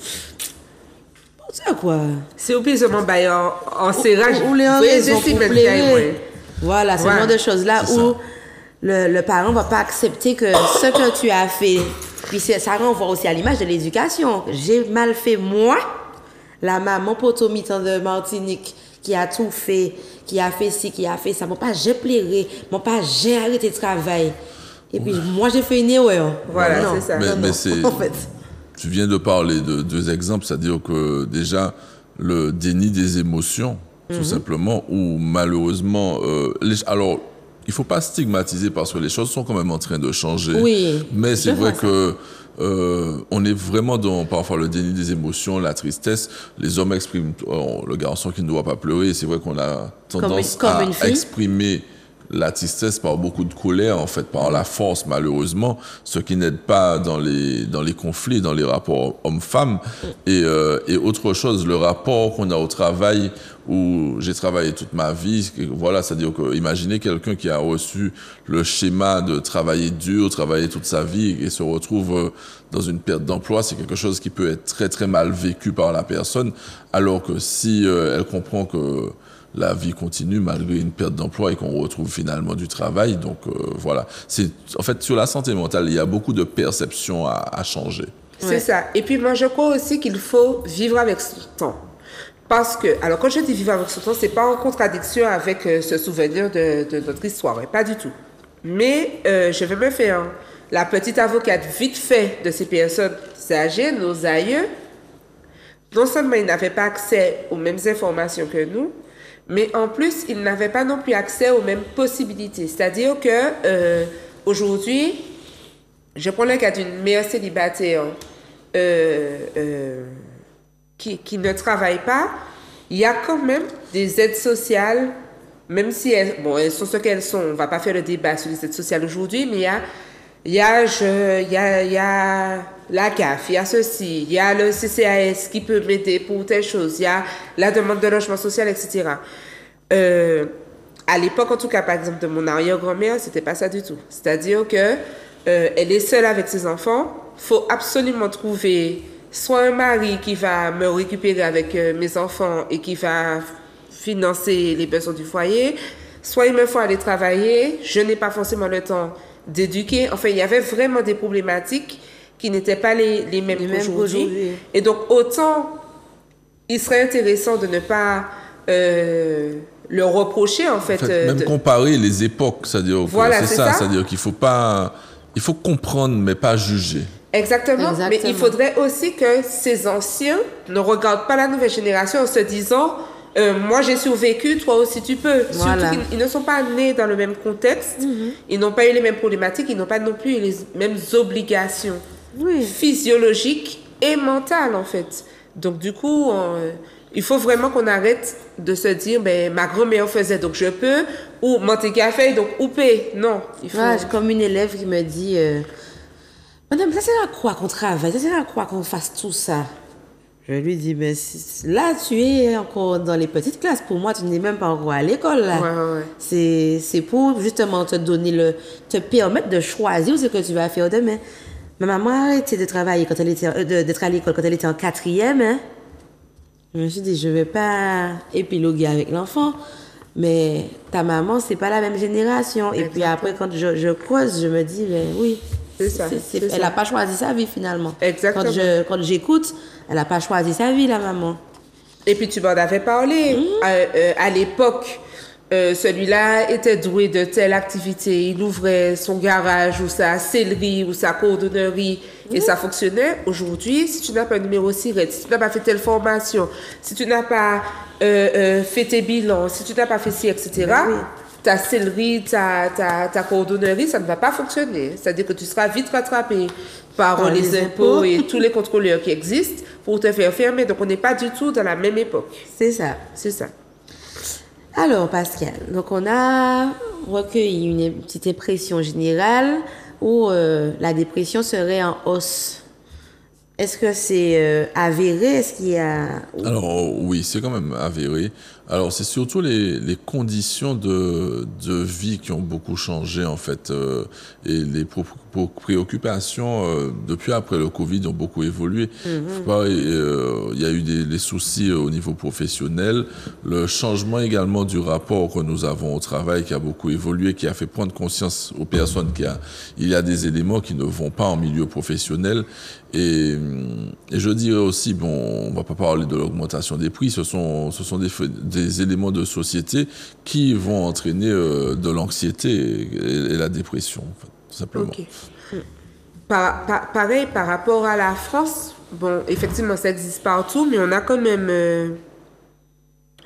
c'est quoi? C'est au plus en serrage. Ou les raisons pour pleurer. Voilà, ce genre de choses-là où le parent ne va pas accepter que ce que tu as fait, puis ça renvoie aussi à l'image de l'éducation. J'ai mal fait moi, la maman potomitan de Martinique, qui a tout fait, qui a fait ci, qui a fait ça. Mon père, j'ai pleuré. Mon père, j'ai arrêté de travail. Et puis, moi, j'ai fait une erreur. Voilà, c'est ça. Mais c'est... En fait. Tu viens de parler de deux exemples, c'est-à-dire que déjà, le déni des émotions, tout simplement, ou malheureusement... alors, il ne faut pas stigmatiser parce que les choses sont quand même en train de changer. Oui. Mais c'est vrai que... on est vraiment dans parfois le déni des émotions, la tristesse. Les hommes expriment le garçon qui ne doit pas pleurer. C'est vrai qu'on a tendance à exprimer la tristesse par beaucoup de colère, en fait, par la force, malheureusement, ce qui n'aide pas dans les conflits, dans les rapports hommes-femmes. Et autre chose, le rapport qu'on a au travail, où j'ai travaillé toute ma vie, voilà, c'est-à-dire que imaginez quelqu'un qui a reçu le schéma de travailler dur, travailler toute sa vie et se retrouve dans une perte d'emploi, c'est quelque chose qui peut être très très mal vécu par la personne, alors que si elle comprend que la vie continue malgré une perte d'emploi et qu'on retrouve finalement du travail. Donc voilà. En fait, sur la santé mentale, il y a beaucoup de perceptions à changer. C'est ça. Et puis moi, je crois aussi qu'il faut vivre avec son temps. Parce que, alors quand je dis vivre avec son temps, c'est pas en contradiction avec ce souvenir de notre histoire, hein, pas du tout. Mais je vais me faire la petite avocate vite fait de ces personnes âgées, nos aïeux. Non seulement ils n'avaient pas accès aux mêmes informations que nous, mais en plus, ils n'avaient pas non plus accès aux mêmes possibilités. C'est-à-dire que aujourd'hui, je prends le cas d'une mère célibataire qui ne travaille pas, il y a quand même des aides sociales, même si elles sont ce qu'elles sont. On ne va pas faire le débat sur les aides sociales aujourd'hui, mais il y a la CAF, il y a ceci, il y a le CCAS qui peut m'aider pour telle chose, il y a la demande de logement social, etc. À l'époque, en tout cas, par exemple, de mon arrière-grand-mère, c'était pas ça du tout. C'est-à-dire que elle est seule avec ses enfants, faut absolument trouver soit un mari qui va me récupérer avec mes enfants et qui va financer les besoins du foyer, soit il me faut aller travailler, je n'ai pas forcément le temps d'éduquer. Enfin, il y avait vraiment des problématiques qui n'étaient pas les mêmes qu'aujourd'hui. Et donc, autant il serait intéressant de ne pas le reprocher, en fait. Même comparer les époques, c'est-à-dire voilà, c'est ça, c'est-à-dire qu'il faut pas... Il faut comprendre, mais pas juger. Exactement, mais il faudrait aussi que ces anciens ne regardent pas la nouvelle génération en se disant moi j'ai survécu, toi aussi tu peux. Voilà. Surtout qu'ils ne sont pas nés dans le même contexte, ils n'ont pas eu les mêmes problématiques, ils n'ont pas non plus les mêmes obligations physiologiques et mentales en fait. Donc du coup, il faut vraiment qu'on arrête de se dire ma grand-mère faisait donc je peux, ou Manteca fait donc oupé. Non, il faut... J'ai comme une élève qui me dit Madame, ça sert à quoi qu'on travaille? Ça sert à quoi qu'on fasse tout ça? Je lui dis, là, tu es encore dans les petites classes. Pour moi, tu n'es même pas encore à l'école, là. Ouais. C'est pour, justement, te permettre de choisir ce que tu vas faire demain. Ma maman a arrêté de travailler d'être à l'école quand elle était en 4e, hein. Je me suis dit, je ne vais pas épiloguer avec l'enfant, mais ta maman, c'est pas la même génération. Et puis après, quand je creuse, je me dis, oui. C'est ça. Elle n'a pas choisi sa vie finalement. Exactement. Quand j'écoute, elle n'a pas choisi sa vie, la maman. Et puis tu m'en avais parlé. À l'époque, celui-là était doué de telle activité. Il ouvrait son garage ou sa sellerie ou sa cordonnerie et ça fonctionnait. Aujourd'hui, si tu n'as pas un numéro SIRET, si tu n'as pas fait telle formation, si tu n'as pas fait tes bilans, si tu n'as pas fait ci, etc., ta sellerie, ta cordonnerie, ça ne va pas fonctionner. C'est-à-dire que tu seras vite rattrapé par les impôts et tous les contrôleurs qui existent pour te faire fermer. Donc, on n'est pas du tout dans la même époque. C'est ça. Alors, Pascal, donc on a recueilli une petite impression générale où la dépression serait en hausse. Est-ce que c'est avéré? Est-ce qu'il y a... Alors oui, c'est quand même avéré. Alors c'est surtout les conditions de vie qui ont beaucoup changé en fait, et les préoccupations depuis après le Covid ont beaucoup évolué. Il y a eu des soucis au niveau professionnel, le changement également du rapport que nous avons au travail qui a beaucoup évolué, qui a fait prendre conscience aux personnes il y a des éléments qui ne vont pas en milieu professionnel. Et je dirais aussi, bon, on va pas parler de l'augmentation des prix, ce sont des éléments de société qui vont entraîner de l'anxiété et la dépression, en fait, tout simplement. Ok. Pareil, par rapport à la France, bon, effectivement, ça existe partout, mais on a quand même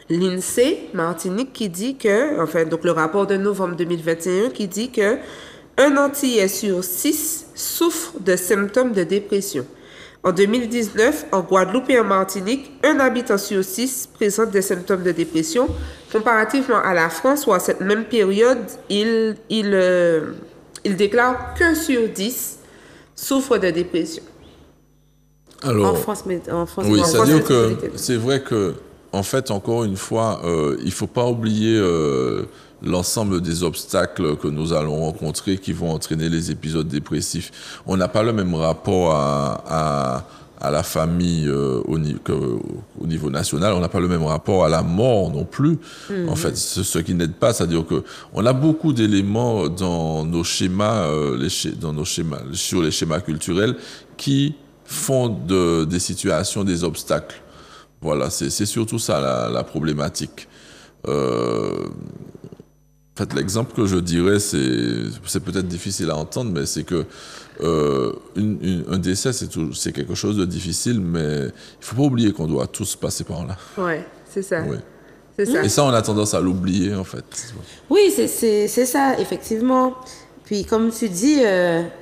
l'INSEE, Martinique, qui dit que, enfin, donc le rapport de novembre 2021 qui dit que un Antillais sur 6 souffre de symptômes de dépression. En 2019, en Guadeloupe et en Martinique, un habitant sur 6 présente des symptômes de dépression, comparativement à la France où à cette même période, il déclare qu'un sur 10 souffre de dépression. Alors, en France, oui, c'est-à-dire que c'est vrai que, en fait, encore une fois, il faut pas oublier l'ensemble des obstacles que nous allons rencontrer qui vont entraîner les épisodes dépressifs. On n'a pas le même rapport à la famille au niveau national, on n'a pas le même rapport à la mort non plus. En fait, ce qui n'aide pas, c'est-à-dire que on a beaucoup d'éléments dans nos schémas, sur les schémas culturels qui font des situations des obstacles. Voilà, c'est surtout ça la problématique. En fait, l'exemple que je dirais, c'est peut-être difficile à entendre, mais c'est que un décès, c'est quelque chose de difficile, mais il faut pas oublier qu'on doit tous passer par là. Ouais, c'est ça. Oui. C'est ça. Et ça, on a tendance à l'oublier, en fait. Oui, c'est ça, effectivement. Puis, comme tu dis,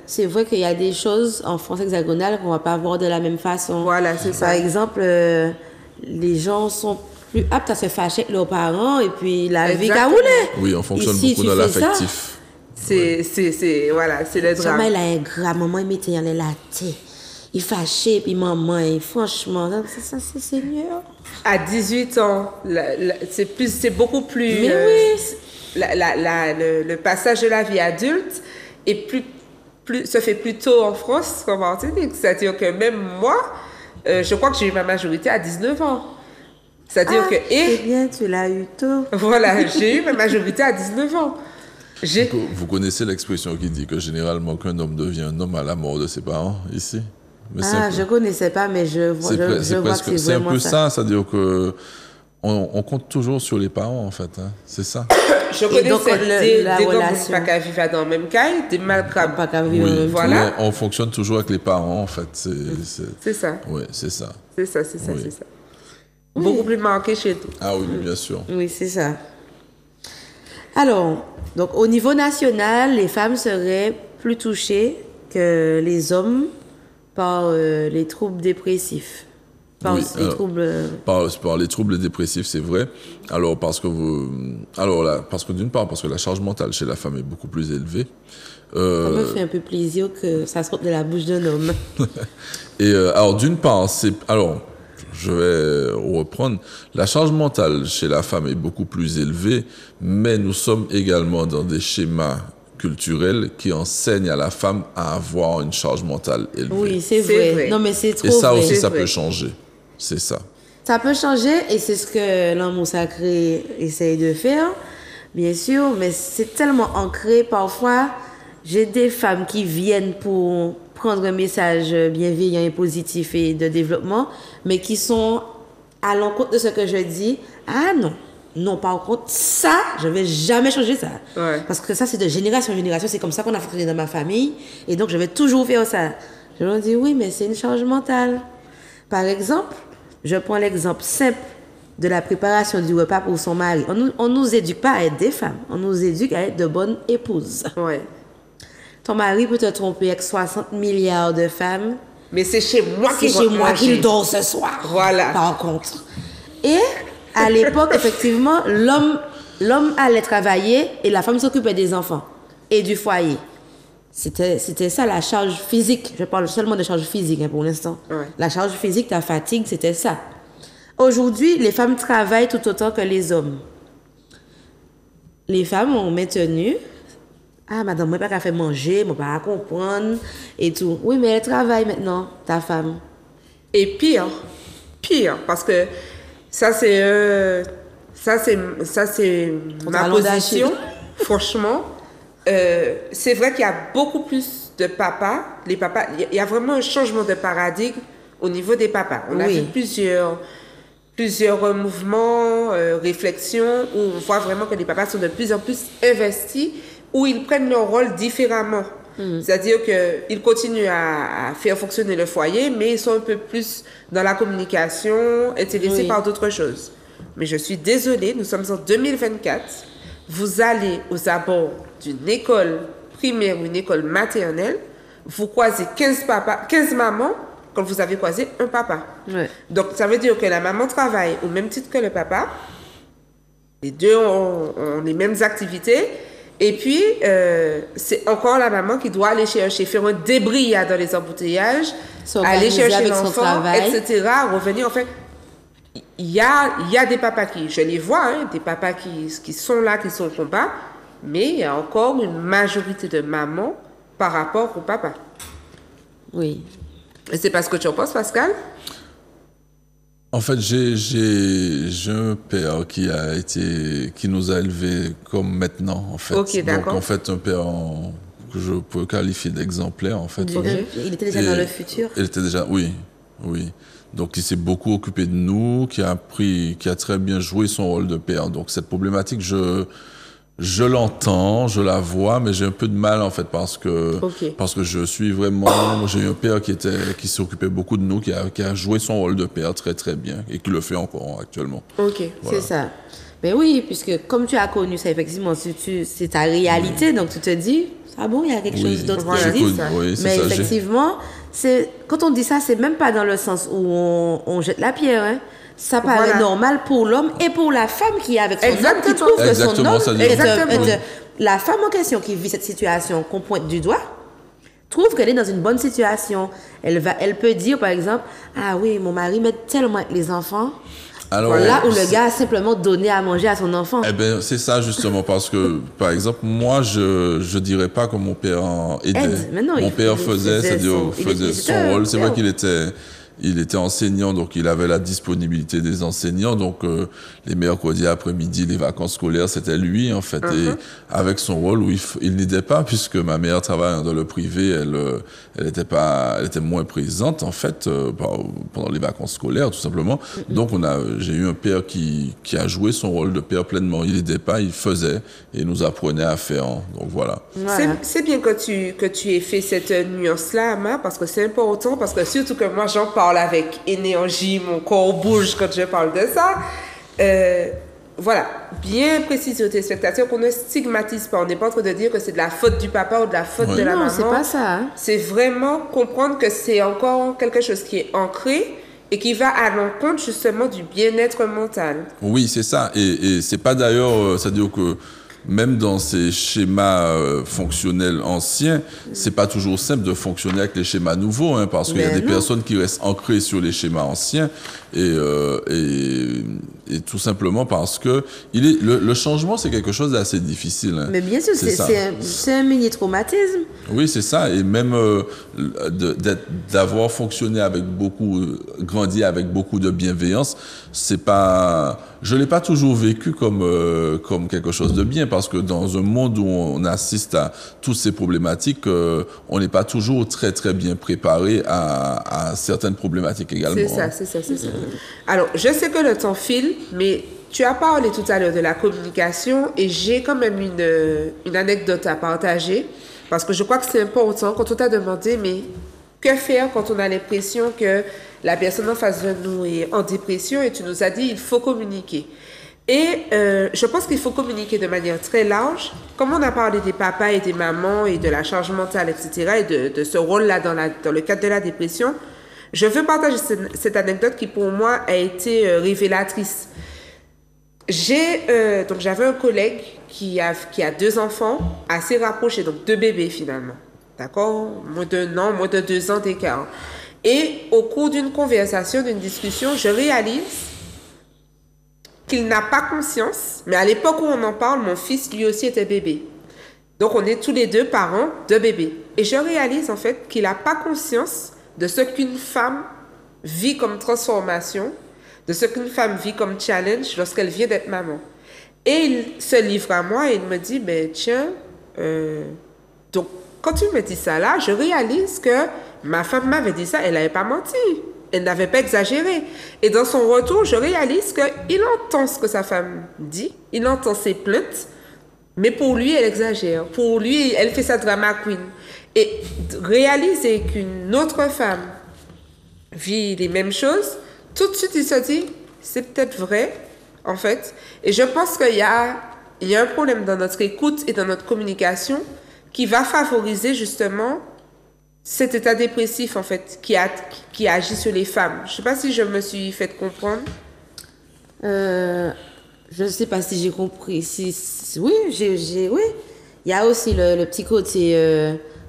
c'est vrai qu'il y a des choses en France hexagonale qu'on va pas voir de la même façon. Voilà, c'est ça. Par exemple, les gens sont plus aptes à se fâcher avec leurs parents et puis la vie a roulé. Oui, on fonctionne Ici, beaucoup dans l'affectif. Voilà, c'est le drame. Jamais il a un gras, maman, il mettait dans les latés. Il fâchait, puis maman, et franchement, ça, c'est Seigneur. À 18 ans, c'est beaucoup plus... Mais oui. Le passage de la vie adulte est se fait plus tôt en France qu'en Martinique. C'est-à-dire que même moi, je crois que j'ai eu ma majorité à 19 ans. C'est-à-dire que... C'est bien, tu l'as eu tôt. Voilà, j'ai eu ma majorité à 19 ans. Vous connaissez l'expression qui dit que généralement qu'un homme devient un homme à la mort de ses parents, ici? Mais je connaissais pas, mais je vois que c'est vraiment ça. C'est un peu ça, c'est-à-dire que on compte toujours sur les parents, en fait. Hein. C'est ça. Je connais des relation. Pas qu'à vivre dans le même cas, des malgrades. Pas qu'à vivre oui, voilà. On fonctionne toujours avec les parents, en fait. C'est ça. Oui, c'est ça. C'est ça. Oui. Beaucoup plus marqué chez nous. Ah oui, bien sûr. Oui, c'est ça. Alors, donc au niveau national, les femmes seraient plus touchées que les hommes par les troubles dépressifs. Par les troubles dépressifs, c'est vrai. Alors parce que d'une part parce que la charge mentale chez la femme est beaucoup plus élevée. Ça me fait un peu plaisir que ça sorte de la bouche d'un homme. Et alors d'une part, je vais reprendre. La charge mentale chez la femme est beaucoup plus élevée, mais nous sommes également dans des schémas culturels qui enseignent à la femme à avoir une charge mentale élevée. Oui, c'est vrai. Non, mais c'est trop vrai. Et ça vrai. aussi, ça peut changer. C'est ça. Ça peut changer et c'est ce que l'amour sacré essaye de faire, bien sûr, mais c'est tellement ancré parfois. J'ai des femmes qui viennent pour prendre un message bienveillant et positif et de développement, mais qui sont à l'encontre de ce que je dis. Ah non, par contre, ça, je ne vais jamais changer ça. Ouais. Parce que ça, c'est de génération en génération, c'est comme ça qu'on a fonctionné dans ma famille, et donc je vais toujours faire ça. Je leur dis, oui, mais c'est une charge mentale. Par exemple, je prends l'exemple simple de la préparation du repas pour son mari. On nous éduque pas à être des femmes, on nous éduque à être de bonnes épouses. Ouais. Ton mari peut te tromper avec 60 milliards de femmes. Mais c'est chez moi qu'il dort ce soir. Voilà. Par contre. Et à l'époque, effectivement, l'homme allait travailler et la femme s'occupait des enfants et du foyer. C'était ça, la charge physique. Je parle seulement de charge physique pour l'instant. Ouais. La charge physique, ta fatigue, c'était ça. Aujourd'hui, les femmes travaillent tout autant que les hommes. Les femmes ont maintenu. Ah, madame, moi, pas qu'à faire manger, moi, pas à comprendre et tout. Oui, mais elle travaille maintenant, ta femme. Et pire, parce que ça, c'est ma talon position. d'Achille. Franchement, c'est vrai qu'il y a beaucoup plus de papas. Les papas, il y a vraiment un changement de paradigme au niveau des papas. On a Oui. fait plusieurs mouvements, réflexions, où on voit vraiment que les papas sont de plus en plus investis, où ils prennent leur rôle différemment. C'est-à-dire qu'ils continuent à faire fonctionner le foyer, mais ils sont un peu plus dans la communication, intéressés Oui. par d'autres choses. Mais je suis désolée, nous sommes en 2024. Vous allez aux abords d'une école primaire ou une école maternelle, vous croisez 15 mamans, quand vous avez croisé un papa. Ouais. Donc, ça veut dire que la maman travaille au même titre que le papa. Les deux ont les mêmes activités. Et puis, c'est encore la maman qui doit aller chercher, faire un débrayage dans les embouteillages, aller S'organiser chercher avec son l'enfant, travail. etc., revenir. En fait, il y a des papas qui, je les vois, hein, des papas qui sont là, qui sont au combat, mais il y a encore une majorité de mamans par rapport au papa. Oui. Et c'est pas ce que tu en penses, Pascal? En fait, j'ai un père qui nous a élevés comme maintenant, en fait. Ok, d'accord. Donc, en fait, un père que je peux qualifier d'exemplaire, en fait. Il était déjà dans le futur. Il était déjà, oui. Donc, il s'est beaucoup occupé de nous, qui a très bien joué son rôle de père. Donc, cette problématique, je l'entends, je la vois, mais j'ai un peu de mal, en fait, parce que je suis vraiment, j'ai eu un père qui s'occupait beaucoup de nous, qui a joué son rôle de père très, très bien, et qui le fait encore actuellement. Ok. Voilà. C'est ça. Mais oui, puisque comme tu as connu ça, effectivement, c'est ta réalité, donc tu te dis, ah bon, il y a quelque chose d'autre Voilà, qui j'ai existe. connu, oui, c'est Mais ça, effectivement, quand on dit ça, c'est même pas dans le sens où on jette la pierre. Hein. Ça paraît Voilà. normal pour l'homme et pour la femme qui est avec son homme, qui Exactement. trouve que son Exactement, homme ça dit- Exactement. la femme en question qui vit cette situation qu'on pointe du doigt, trouve qu'elle est dans une bonne situation. Elle peut dire, par exemple, ah oui, mon mari m'aide tellement avec les enfants. Alors, Là où le gars a simplement donné à manger à son enfant. eh ben, c'est ça, justement, parce que, par exemple, moi, je dirais pas que mon père aidait. Aide, mais non, Mon il père faisait était son un rôle. C'est vrai père. qu'il était enseignant, donc il avait la disponibilité des enseignants. Donc, les mercredis après-midi, les vacances scolaires, c'était lui, en fait. Et avec son rôle où il n'aidait pas, puisque ma mère travaille dans le privé, elle était moins présente, en fait, pendant les vacances scolaires, tout simplement. Donc, j'ai eu un père qui a joué son rôle de père pleinement. Il n'aidait pas, il faisait et nous apprenait à faire. Donc, voilà. Voilà. C'est bien que tu aies fait cette nuance-là, Ama, parce que c'est important, parce que surtout que moi, j'en parle avec énergie, mon corps bouge quand je parle de ça. Voilà, bien préciser aux téléspectateurs qu'on ne stigmatise pas. On n'est pas en train de dire que c'est de la faute du papa ou de la faute de la Non, maman. c'est pas ça. Hein. C'est vraiment comprendre que c'est encore quelque chose qui est ancré et qui va à l'encontre justement du bien-être mental. Oui, c'est ça. Et c'est pas d'ailleurs, c'est-à-dire que même dans ces schémas fonctionnels anciens, c'est pas toujours simple de fonctionner avec les schémas nouveaux, hein, parce qu'il y a des personnes qui restent ancrées sur les schémas anciens et tout simplement parce que le changement, c'est quelque chose d'assez difficile. Hein. Mais bien sûr, c'est un mini-traumatisme. Oui, c'est ça. Et même d'avoir fonctionné avec grandi avec beaucoup de bienveillance, c'est pas, je l'ai pas toujours vécu comme quelque chose de bien, parce que dans un monde où on assiste à toutes ces problématiques, on n'est pas toujours très très bien préparé à certaines problématiques également. C'est ça. Alors, je sais que le temps file, mais tu as parlé tout à l'heure de la communication et j'ai quand même une anecdote à partager, parce que je crois que c'est important quand on t'a demandé, mais que faire quand on a l'impression que la personne en face de nous est en dépression, et tu nous as dit il faut communiquer. Et je pense qu'il faut communiquer de manière très large. Comme on a parlé des papas et des mamans et de la charge mentale, etc., et de ce rôle-là dans le cadre de la dépression, je veux partager cette anecdote qui pour moi a été révélatrice. J'avais un collègue qui a 2 enfants assez rapprochés, donc 2 bébés finalement. D'accord? Moins d'un an, moins de 2 ans d'écart. Et au cours d'une conversation, d'une discussion, je réalise qu'il n'a pas conscience, mais à l'époque où on en parle, mon fils lui aussi était bébé. Donc on est tous les deux parents de bébé. Et je réalise en fait qu'il n'a pas conscience de ce qu'une femme vit comme transformation, de ce qu'une femme vit comme challenge lorsqu'elle vient d'être maman. Et il se livre à moi et il me dit, ben tiens, donc quand tu me dis ça là, je réalise que ma femme m'avait dit ça, elle n'avait pas menti. Elle n'avait pas exagéré. Et dans son retour, je réalise qu'il entend ce que sa femme dit, il entend ses plaintes, mais pour lui, elle exagère. Pour lui, elle fait sa drama queen. Et réaliser qu'une autre femme vit les mêmes choses, tout de suite, il se dit, c'est peut-être vrai, en fait. Et je pense qu'il y a un problème dans notre écoute et dans notre communication qui va favoriser justement cet état dépressif, en fait, qui agit sur les femmes. Je ne sais pas si je me suis fait comprendre. Je ne sais pas si j'ai compris. Oui, oui. Il y a aussi le petit côté,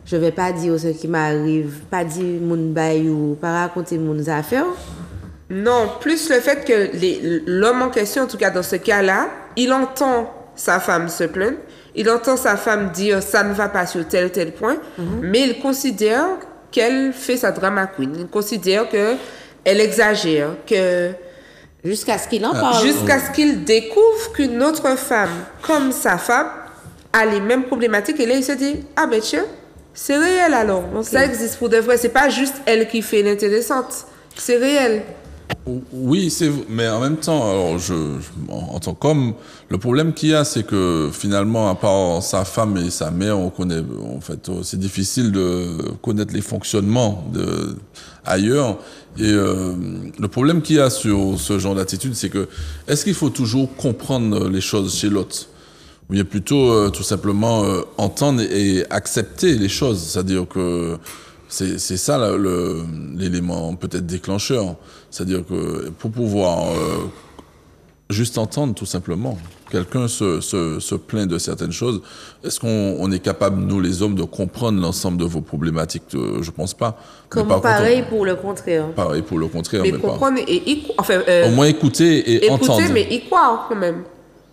je ne vais pas dire ce qui m'arrive, pas dire mon bail ou pas raconter mon affaire. Non, plus le fait que l'homme en question, en tout cas dans ce cas-là, il entend sa femme se plaindre, il entend sa femme dire ça ne va pas sur tel ou tel point, mais il considère qu'elle fait sa drama queen. Il considère qu'elle exagère, que... Jusqu'à ce qu'il en parle. Jusqu'à ce qu'il découvre qu'une autre femme, comme sa femme, a les mêmes problématiques. Et là, il se dit, ah ben tiens, c'est réel alors. Okay. Ça existe pour de vrai. C'est pas juste elle qui fait l'intéressante. C'est réel. Oui, mais en même temps, alors en tant qu'homme, le problème qu'il y a, c'est que finalement, à part sa femme et sa mère, on connaît, en fait, c'est difficile de connaître les fonctionnements ailleurs. Et le problème qu'il y a sur ce genre d'attitude, c'est que est-ce qu'il faut toujours comprendre les choses chez l'autre, ou bien plutôt tout simplement entendre et accepter les choses, c'est-à-dire que c'est ça l'élément peut-être déclencheur. C'est-à-dire que pour pouvoir juste entendre tout simplement, quelqu'un se plaint de certaines choses, est-ce qu'on est capable, nous les hommes, de comprendre l'ensemble de vos problématiques? Je pense pas. Comme pareil pour le contraire. Pareil pour le contraire. Mais comprendre enfin, au moins écouter et entendre. Écouter, mais y croire quand même.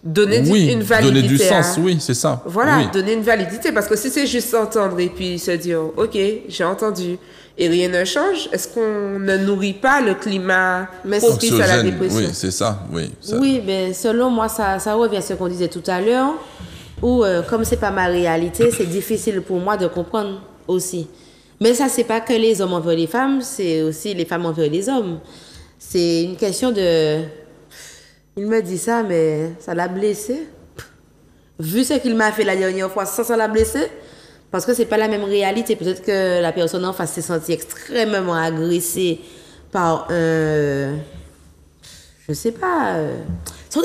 Donner une validité. Donner du sens, oui, c'est ça. Voilà, oui. Donner une validité. Parce que si c'est juste entendre et puis se dire, OK, j'ai entendu, et rien ne change, est-ce qu'on ne nourrit pas le climat propice à la dépression? Oui, c'est ça, oui. Ça. Oui, mais selon moi, ça revient à ce qu'on disait tout à l'heure, où comme c'est pas ma réalité, c'est difficile pour moi de comprendre aussi. Mais ça, c'est pas que les hommes envers les femmes, c'est aussi les femmes envers les hommes. C'est une question de... Il me dit ça, mais ça l'a blessé. Vu ce qu'il m'a fait la dernière fois, ça l'a blessé. Parce que c'est pas la même réalité. Peut-être que la personne en face s'est sentie extrêmement agressée par un... Je sais pas... Sors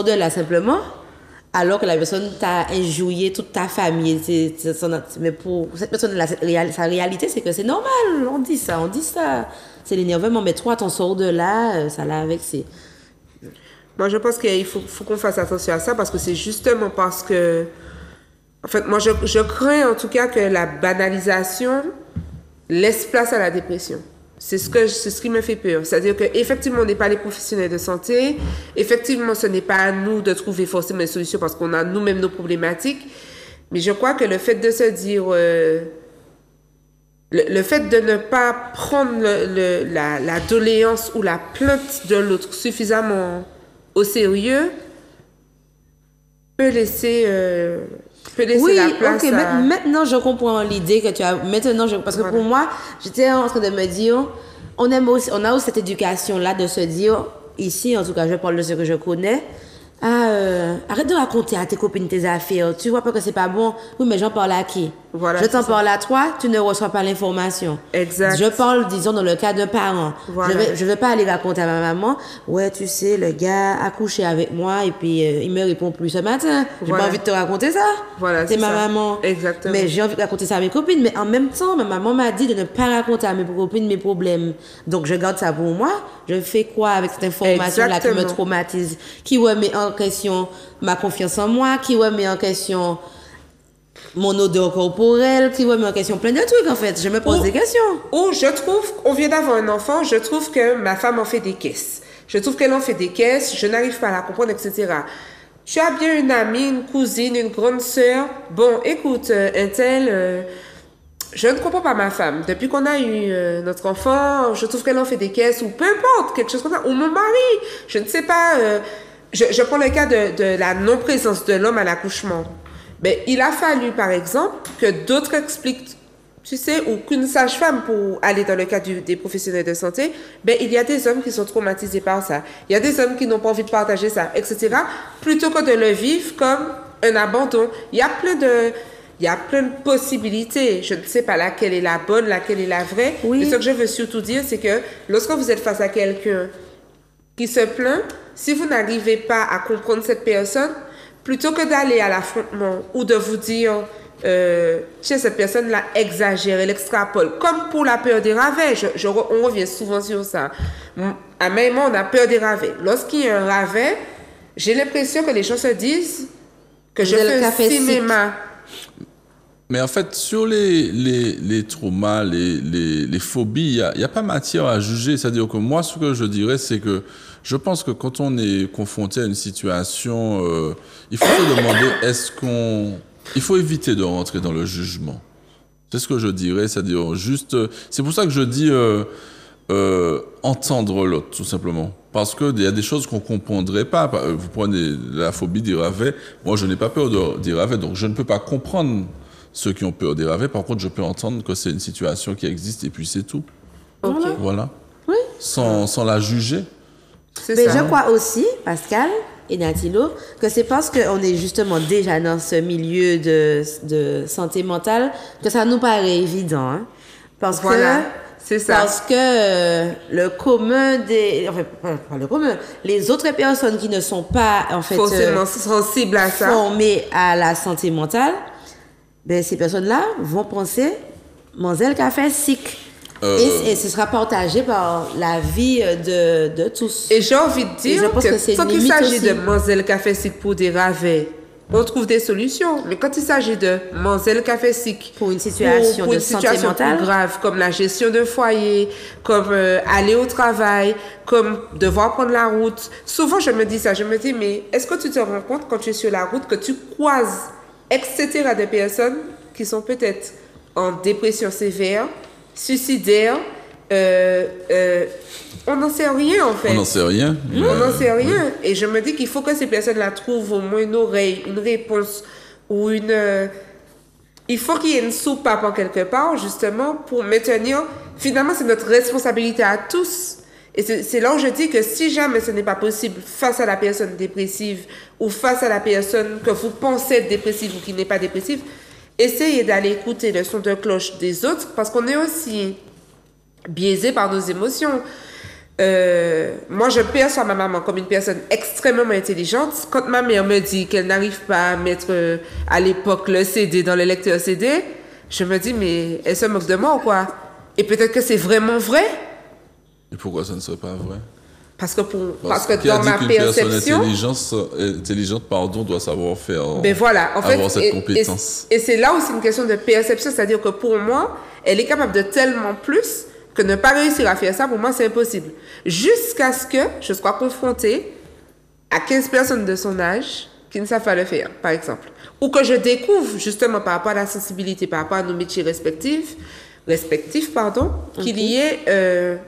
de là simplement. Alors que la personne t'a injurié toute ta famille. Mais pour cette personne-là, sa réalité, c'est que c'est normal. On dit ça. C'est l'énervement. Mais toi, ton sort de là, ça l'a vexé. Moi, je pense qu'il faut qu'on fasse attention à ça parce que c'est justement parce que... En fait, moi, je crains en tout cas que la banalisation laisse place à la dépression. C'est ce qui me fait peur. C'est-à-dire qu'effectivement, on n'est pas les professionnels de santé. Effectivement, ce n'est pas à nous de trouver forcément une solution parce qu'on a nous-mêmes nos problématiques. Mais je crois que le fait de se dire... le fait de ne pas prendre la doléance ou la plainte de l'autre suffisamment au sérieux peut laisser la place à... Maintenant je comprends l'idée que tu as. Parce que pour moi, j'étais en train de me dire, on a aussi cette éducation-là de se dire, ici en tout cas, je parle de ce que je connais, arrête de raconter à tes copines tes affaires. Tu vois pas que c'est pas bon. Oui, mais j'en parle à qui? Voilà, je t'en parle à toi, tu ne reçois pas l'information. Exact. Je parle, disons, dans le cas d'un parent. Voilà. Je vais pas aller raconter à ma maman, ouais, tu sais, le gars a couché avec moi et puis il me répond plus ce matin. J'ai pas envie de te raconter ça. Voilà, c'est ma maman. Exactement. Mais j'ai envie de raconter ça à mes copines. Mais en même temps, ma maman m'a dit de ne pas raconter à mes copines mes problèmes. Donc, je garde ça pour moi. Je fais quoi avec cette information-là qui me traumatise, qui remet en question ma confiance en moi, qui remet en question mon odeur corporelle, qui remet en question plein de trucs, en fait. Je me pose des questions. Ou je trouve, on vient d'avoir un enfant, je trouve que ma femme en fait des caisses. Je trouve qu'elle en fait des caisses, je n'arrive pas à la comprendre, etc. Tu as bien une amie, une cousine, une grande sœur. Bon, écoute, un tel, je ne comprends pas ma femme. Depuis qu'on a eu notre enfant, je trouve qu'elle en fait des caisses, ou peu importe, quelque chose comme ça. Ou mon mari, je ne sais pas. Je prends le cas de la non-présence de l'homme à l'accouchement. Mais il a fallu, par exemple, que d'autres expliquent, tu sais, ou qu'une sage-femme, pour aller dans le cas des professionnels de santé, ben, il y a des hommes qui sont traumatisés par ça. Il y a des hommes qui n'ont pas envie de partager ça, etc. Plutôt que de le vivre comme un abandon. Il y a plein de possibilités. Je ne sais pas laquelle est la bonne, laquelle est la vraie. Oui. Mais ce que je veux surtout dire, c'est que lorsque vous êtes face à quelqu'un qui se plaint, si vous n'arrivez pas à comprendre cette personne, plutôt que d'aller à l'affrontement ou de vous dire, tiens, cette personne-là exagère, elle extrapole, comme pour la peur des ravets, on revient souvent sur ça. Ama et moi, on a peur des ravets. Lorsqu'il y a un ravet, j'ai l'impression que les gens se disent que je fais un cinéma. Mais en fait, sur les traumas, les phobies, il y a pas matière à juger. C'est-à-dire que moi, ce que je dirais, c'est que je pense que quand on est confronté à une situation, il faut se demander, il faut éviter de rentrer dans le jugement. C'est ce que je dirais, c'est-à-dire juste, c'est pour ça que je dis entendre l'autre, tout simplement. Parce qu'il y a des choses qu'on ne comprendrait pas. Vous prenez la phobie des ravets. Moi, je n'ai pas peur des ravets, donc je ne peux pas comprendre ceux qui ont peur des ravets. Par contre, je peux entendre que c'est une situation qui existe et puis c'est tout. Ok. Voilà. Oui. Sans la juger. Mais je crois aussi, Pascal et Natilo, que c'est parce qu'on est justement déjà dans ce milieu de santé mentale que ça nous paraît évident. Hein? Parce voilà. C'est ça. Parce que le commun enfin, pas le commun, les autres personnes qui ne sont pas, en fait, forcément sensibles à ça, formées à la santé mentale, ben, ces personnes-là vont penser, Mademoiselle qui a fait sick. Et ce sera partagé par la vie de tous. Et j'ai envie de dire que quand il s'agit de Mademoiselle Café Sick pour des ravets, on trouve des solutions. Mais quand il s'agit de Mademoiselle Café Sick pour une situation de santé mentale plus grave, comme la gestion de foyer, comme aller au travail, comme devoir prendre la route, souvent je me dis ça, je me dis, mais est-ce que tu te rends compte quand tu es sur la route que tu croises, etc., des personnes qui sont peut-être en dépression sévère, suicidaire, on n'en sait rien en fait. On n'en sait rien. On n'en sait rien. Oui. Et je me dis qu'il faut que ces personnes-là trouvent au moins une oreille, une réponse ou une... il faut qu'il y ait une soupape en quelque part justement pour maintenir... Finalement, c'est notre responsabilité à tous. Et c'est là où je dis que si jamais ce n'est pas possible face à la personne dépressive ou face à la personne que vous pensez être dépressive ou qui n'est pas dépressive, essayez d'aller écouter le son de cloche des autres parce qu'on est aussi biaisé par nos émotions. Moi, je perçois ma maman comme une personne extrêmement intelligente. Quand ma mère me dit qu'elle n'arrive pas à mettre à l'époque le CD dans le lecteur CD, je me dis, mais elle se moque de moi ou quoi? Et peut-être que c'est vraiment vrai. Et pourquoi ça ne serait pas vrai? Parce que dans ma perception... intelligente, doit savoir faire... Ben voilà, en fait, avoir cette compétence. Et c'est là où c'est une question de perception, c'est-à-dire que pour moi, elle est capable de tellement plus que ne pas réussir à faire ça, pour moi, c'est impossible. Jusqu'à ce que je sois confrontée à 15 personnes de son âge qui ne savent pas le faire, par exemple. Ou que je découvre, justement, par rapport à la sensibilité, par rapport à nos métiers respectifs, qu'il y ait...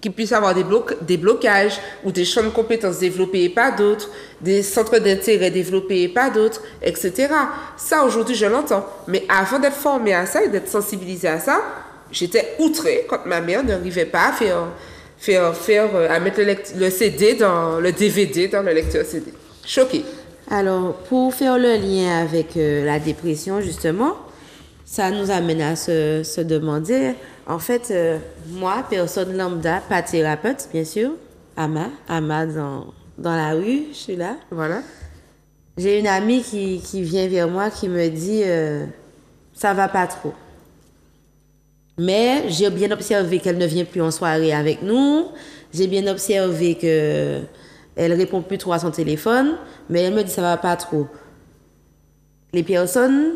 qui puissent avoir des blocages ou des champs de compétences développés et pas d'autres, des centres d'intérêt développés et pas d'autres, etc. Ça, aujourd'hui, je l'entends. Mais avant d'être formée à ça et d'être sensibilisée à ça, j'étais outrée quand ma mère n'arrivait pas à mettre le CD dans le DVD dans le lecteur CD. Choquée. Alors, pour faire le lien avec la dépression, justement, ça nous amène à se demander... En fait, moi, personne lambda, pas thérapeute, bien sûr, Ama dans la rue, je suis là. Voilà. J'ai une amie qui vient vers moi, qui me dit ça va pas trop. Mais j'ai bien observé qu'elle ne vient plus en soirée avec nous. J'ai bien observé qu'elle répond plus trop à son téléphone, mais elle me dit ça va pas trop. Les personnes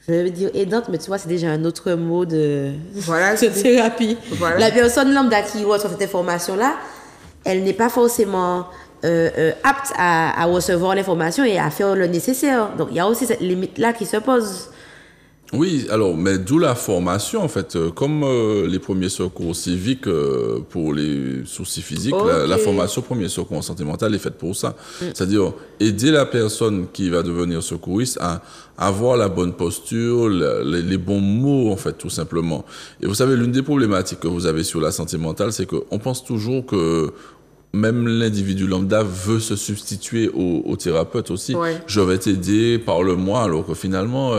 Je vais dire aidante, mais tu vois, c'est déjà un autre mot de, Voilà, de thérapie. Voilà. La personne lambda qui reçoit cette information-là, elle n'est pas forcément apte à recevoir l'information et à faire le nécessaire. Donc, il y a aussi cette limite-là qui se pose. Oui, alors, mais d'où la formation, en fait. Comme les premiers secours civiques pour les soucis physiques, la formation premiers secours en santé mentale est faite pour ça. C'est-à-dire aider la personne qui va devenir secouriste à avoir la bonne posture, les bons mots, en fait, tout simplement. Et vous savez, l'une des problématiques que vous avez sur la santé mentale, c'est qu'on pense toujours que même l'individu lambda veut se substituer au thérapeute aussi. Ouais. Je vais t'aider, parle-moi, alors que finalement,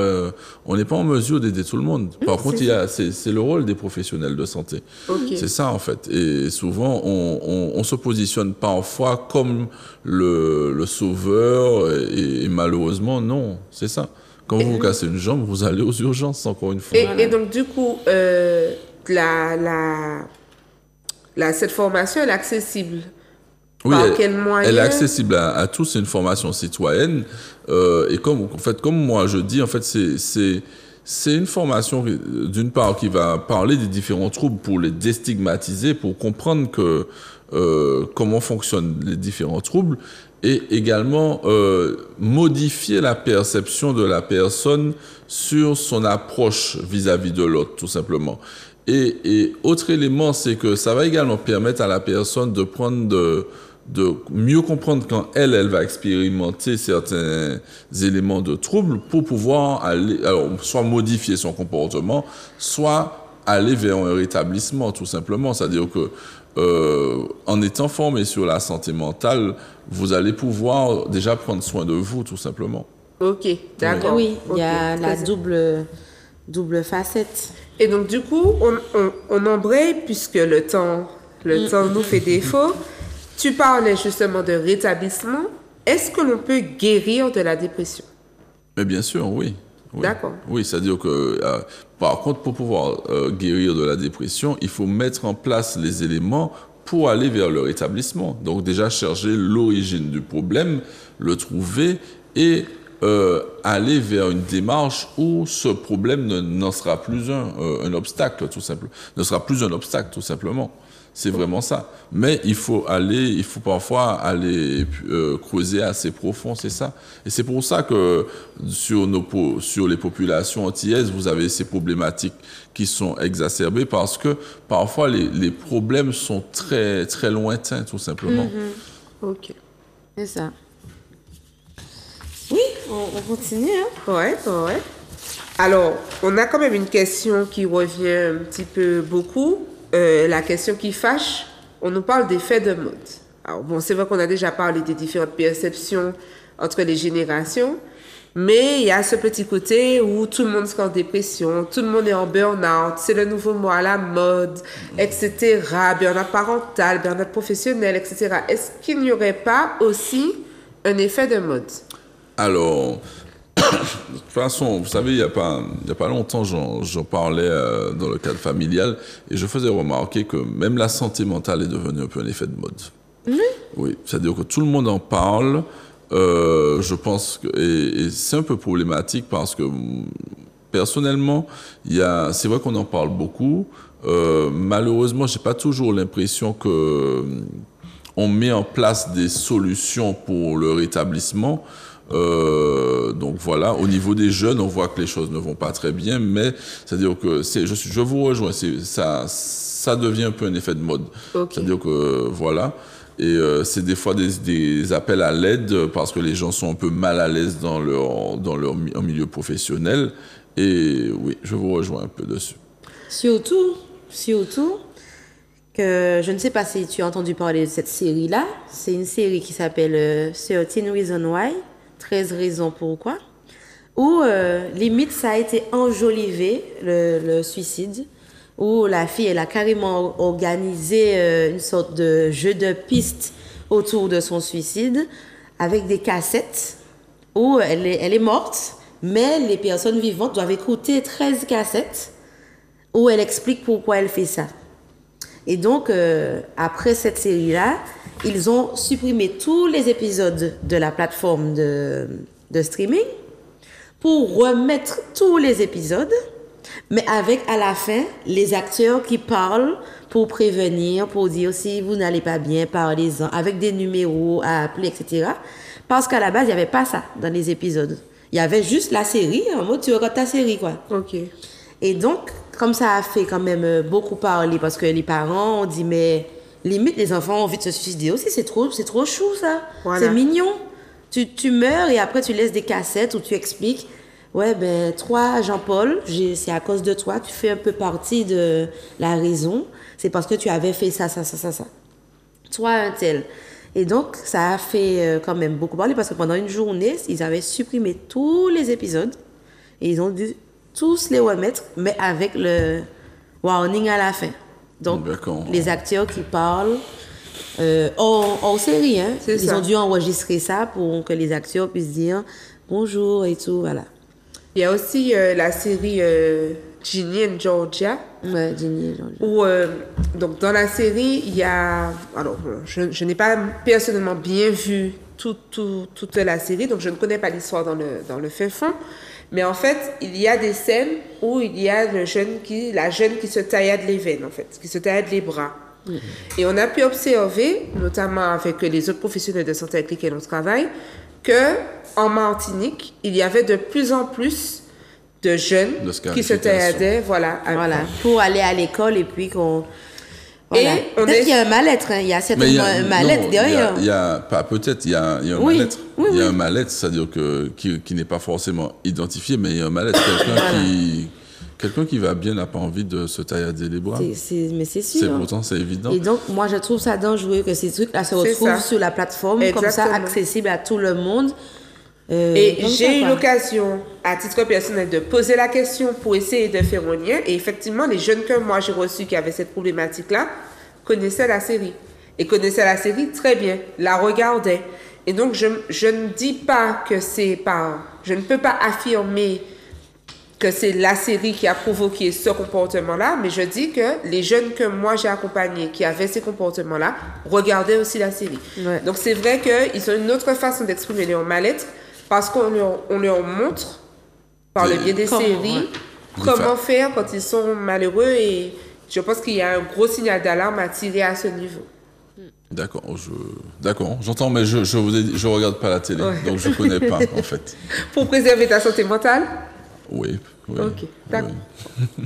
on n'est pas en mesure d'aider tout le monde. Par contre, c'est le rôle des professionnels de santé. Okay. C'est ça, en fait. Et souvent, on se positionne parfois comme le sauveur, et malheureusement, non. C'est ça. Quand vous vous cassez une jambe, vous allez aux urgences, encore une fois. Et donc, du coup, cette formation, elle est accessible. Oui, par quel moyen? Elle est accessible à tous, c'est une formation citoyenne. Et comme moi je dis, en fait, c'est une formation, d'une part, qui va parler des différents troubles pour les déstigmatiser, pour comprendre comment fonctionnent les différents troubles, et également modifier la perception de la personne sur son approche vis-à-vis de l'autre, tout simplement. Et autre élément, c'est que ça va également permettre à la personne de mieux comprendre quand elle va expérimenter certains éléments de trouble pour pouvoir soit modifier son comportement, soit aller vers un rétablissement, tout simplement. C'est-à-dire que en étant formé sur la santé mentale, vous allez pouvoir déjà prendre soin de vous, tout simplement. Ok, d'accord. Oui, il y a la double facette. Et donc, du coup, on embraye, puisque le temps nous fait défaut. Tu parlais justement de rétablissement. Est-ce que l'on peut guérir de la dépression? Mais bien sûr, oui. D'accord. Oui, c'est-à-dire que, par contre, pour pouvoir guérir de la dépression, il faut mettre en place les éléments pour aller vers le rétablissement. Donc déjà, chercher l'origine du problème, le trouver et aller vers une démarche où ce problème n'en sera plus un obstacle, tout simplement. Ne sera plus un obstacle, tout simplement. C'est vraiment ça. Mais il faut parfois aller creuser assez profond, c'est ça. Et c'est pour ça que sur les populations antillaises, vous avez ces problématiques qui sont exacerbées parce que parfois les problèmes sont très, très lointains, tout simplement. Ok. C'est ça. Oui, on continue. Hein? Ouais. Alors, on a quand même une question qui revient un petit peu beaucoup. La question qui fâche, on nous parle d'effets de mode. Alors bon, c'est vrai qu'on a déjà parlé des différentes perceptions entre les générations, mais il y a ce petit côté où tout le monde est en dépression, tout le monde est en burn-out, c'est le nouveau mot à la mode, etc. Burn-out parental, burn-out professionnel, etc. Est-ce qu'il n'y aurait pas aussi un effet de mode? Alors, de toute façon, vous savez, il y a pas longtemps, j'en parlais dans le cadre familial et je faisais remarquer que même la santé mentale est devenue un peu un effet de mode. Oui, c'est-à-dire que tout le monde en parle. Je pense que et c'est un peu problématique parce que personnellement, c'est vrai qu'on en parle beaucoup. Malheureusement, j'ai pas toujours l'impression que on met en place des solutions pour le rétablissement. Donc voilà, au niveau des jeunes, on voit que les choses ne vont pas très bien, mais c'est-à-dire que je vous rejoins, ça devient un peu un effet de mode. Okay. C'est-à-dire que voilà, et c'est des fois des appels à l'aide parce que les gens sont un peu mal à l'aise dans leur milieu professionnel. Et oui, je vous rejoins un peu dessus. Surtout que je ne sais pas si tu as entendu parler de cette série-là. C'est une série qui s'appelle 13 Reasons Why. 13 raisons pourquoi, où limite ça a été enjolivé, le suicide, où la fille elle a carrément organisé une sorte de jeu de piste autour de son suicide avec des cassettes où elle est morte, mais les personnes vivantes doivent écouter 13 cassettes où elle explique pourquoi elle fait ça. Et donc, après cette série-là, ils ont supprimé tous les épisodes de la plateforme de streaming pour remettre tous les épisodes, mais avec à la fin les acteurs qui parlent pour prévenir, pour dire si vous n'allez pas bien, parlez-en, avec des numéros à appeler, etc. Parce qu'à la base, il n'y avait pas ça dans les épisodes. Il y avait juste la série, en mode tu regardes ta série, quoi. Ok. Et donc, comme ça a fait quand même beaucoup parler, parce que les parents ont dit, mais limite, les enfants ont envie de se suicider aussi, c'est trop chou, ça. Voilà. C'est mignon. Tu meurs et après, tu laisses des cassettes où tu expliques, ouais, ben, toi, Jean-Paul, c'est à cause de toi, tu fais un peu partie de la raison. C'est parce que tu avais fait ça. Toi, un tel. Et donc, ça a fait quand même beaucoup parler, parce que pendant une journée, ils avaient supprimé tous les épisodes et ils ont dû tous les remettre, mais avec le warning à la fin. Donc, D'accord. les acteurs qui parlent hors série, hein, C'est ils ça. ont dû enregistrer ça pour que les acteurs puissent dire bonjour et tout, voilà. Il y a aussi la série Ginny and Georgia. Ouais, Ginny et Georgia. Où, donc dans la série, il y a... Alors, je n'ai pas personnellement bien vu toute la série, donc je ne connais pas l'histoire dans le fait fond. Mais en fait, il y a des scènes où il y a la jeune qui se taillade les veines, en fait, qui se taillade les bras. Et on a pu observer, notamment avec les autres professionnels de santé avec lesquels on travaille, que en Martinique, il y avait de plus en plus de jeunes De qui se tailladaient, voilà. Pour aller à l'école et puis qu'on... Voilà. Et on Peut-être est- qu'il y a un mal-être, hein. Il y a certainement un mal-être non, derrière. il y a pas peut-être, il y a un Oui, mal-être. oui, Il y a oui. un mal-être, c'est-à-dire qui n'est pas forcément identifié, mais il y a un mal-être. Quelqu'un qui va bien n'a pas envie de se taillader les bras. Mais c'est sûr. Pourtant, c'est évident. Et donc, moi, je trouve ça dangereux que ces trucs-là se C'est retrouvent ça. sur la plateforme, comme ça, Exactement. accessible à tout le monde. Et comme ça, j'ai eu quoi. l'occasion, à titre personnel, de poser la question pour essayer de faire un lien. Et effectivement, les jeunes que moi j'ai reçus qui avaient cette problématique-là connaissaient la série. Et connaissaient la série très bien, la regardaient. Et donc, je ne dis pas que c'est par... Je ne peux pas affirmer que c'est la série qui a provoqué ce comportement-là, mais je dis que les jeunes que moi j'ai accompagnés qui avaient ces comportements-là regardaient aussi la série. Ouais. Donc c'est vrai qu'ils ont une autre façon d'exprimer leur mal-être parce qu'on leur montre par le biais des Comment, séries ouais. comment faire quand ils sont malheureux, et je pense qu'il y a un gros signal d'alarme à tirer à ce niveau. D'accord, j'entends, mais je vous ai dit, je regarde pas la télé, Ouais. donc je connais pas en fait. Pour préserver ta santé mentale. Oui. Ok, d'accord. Oui.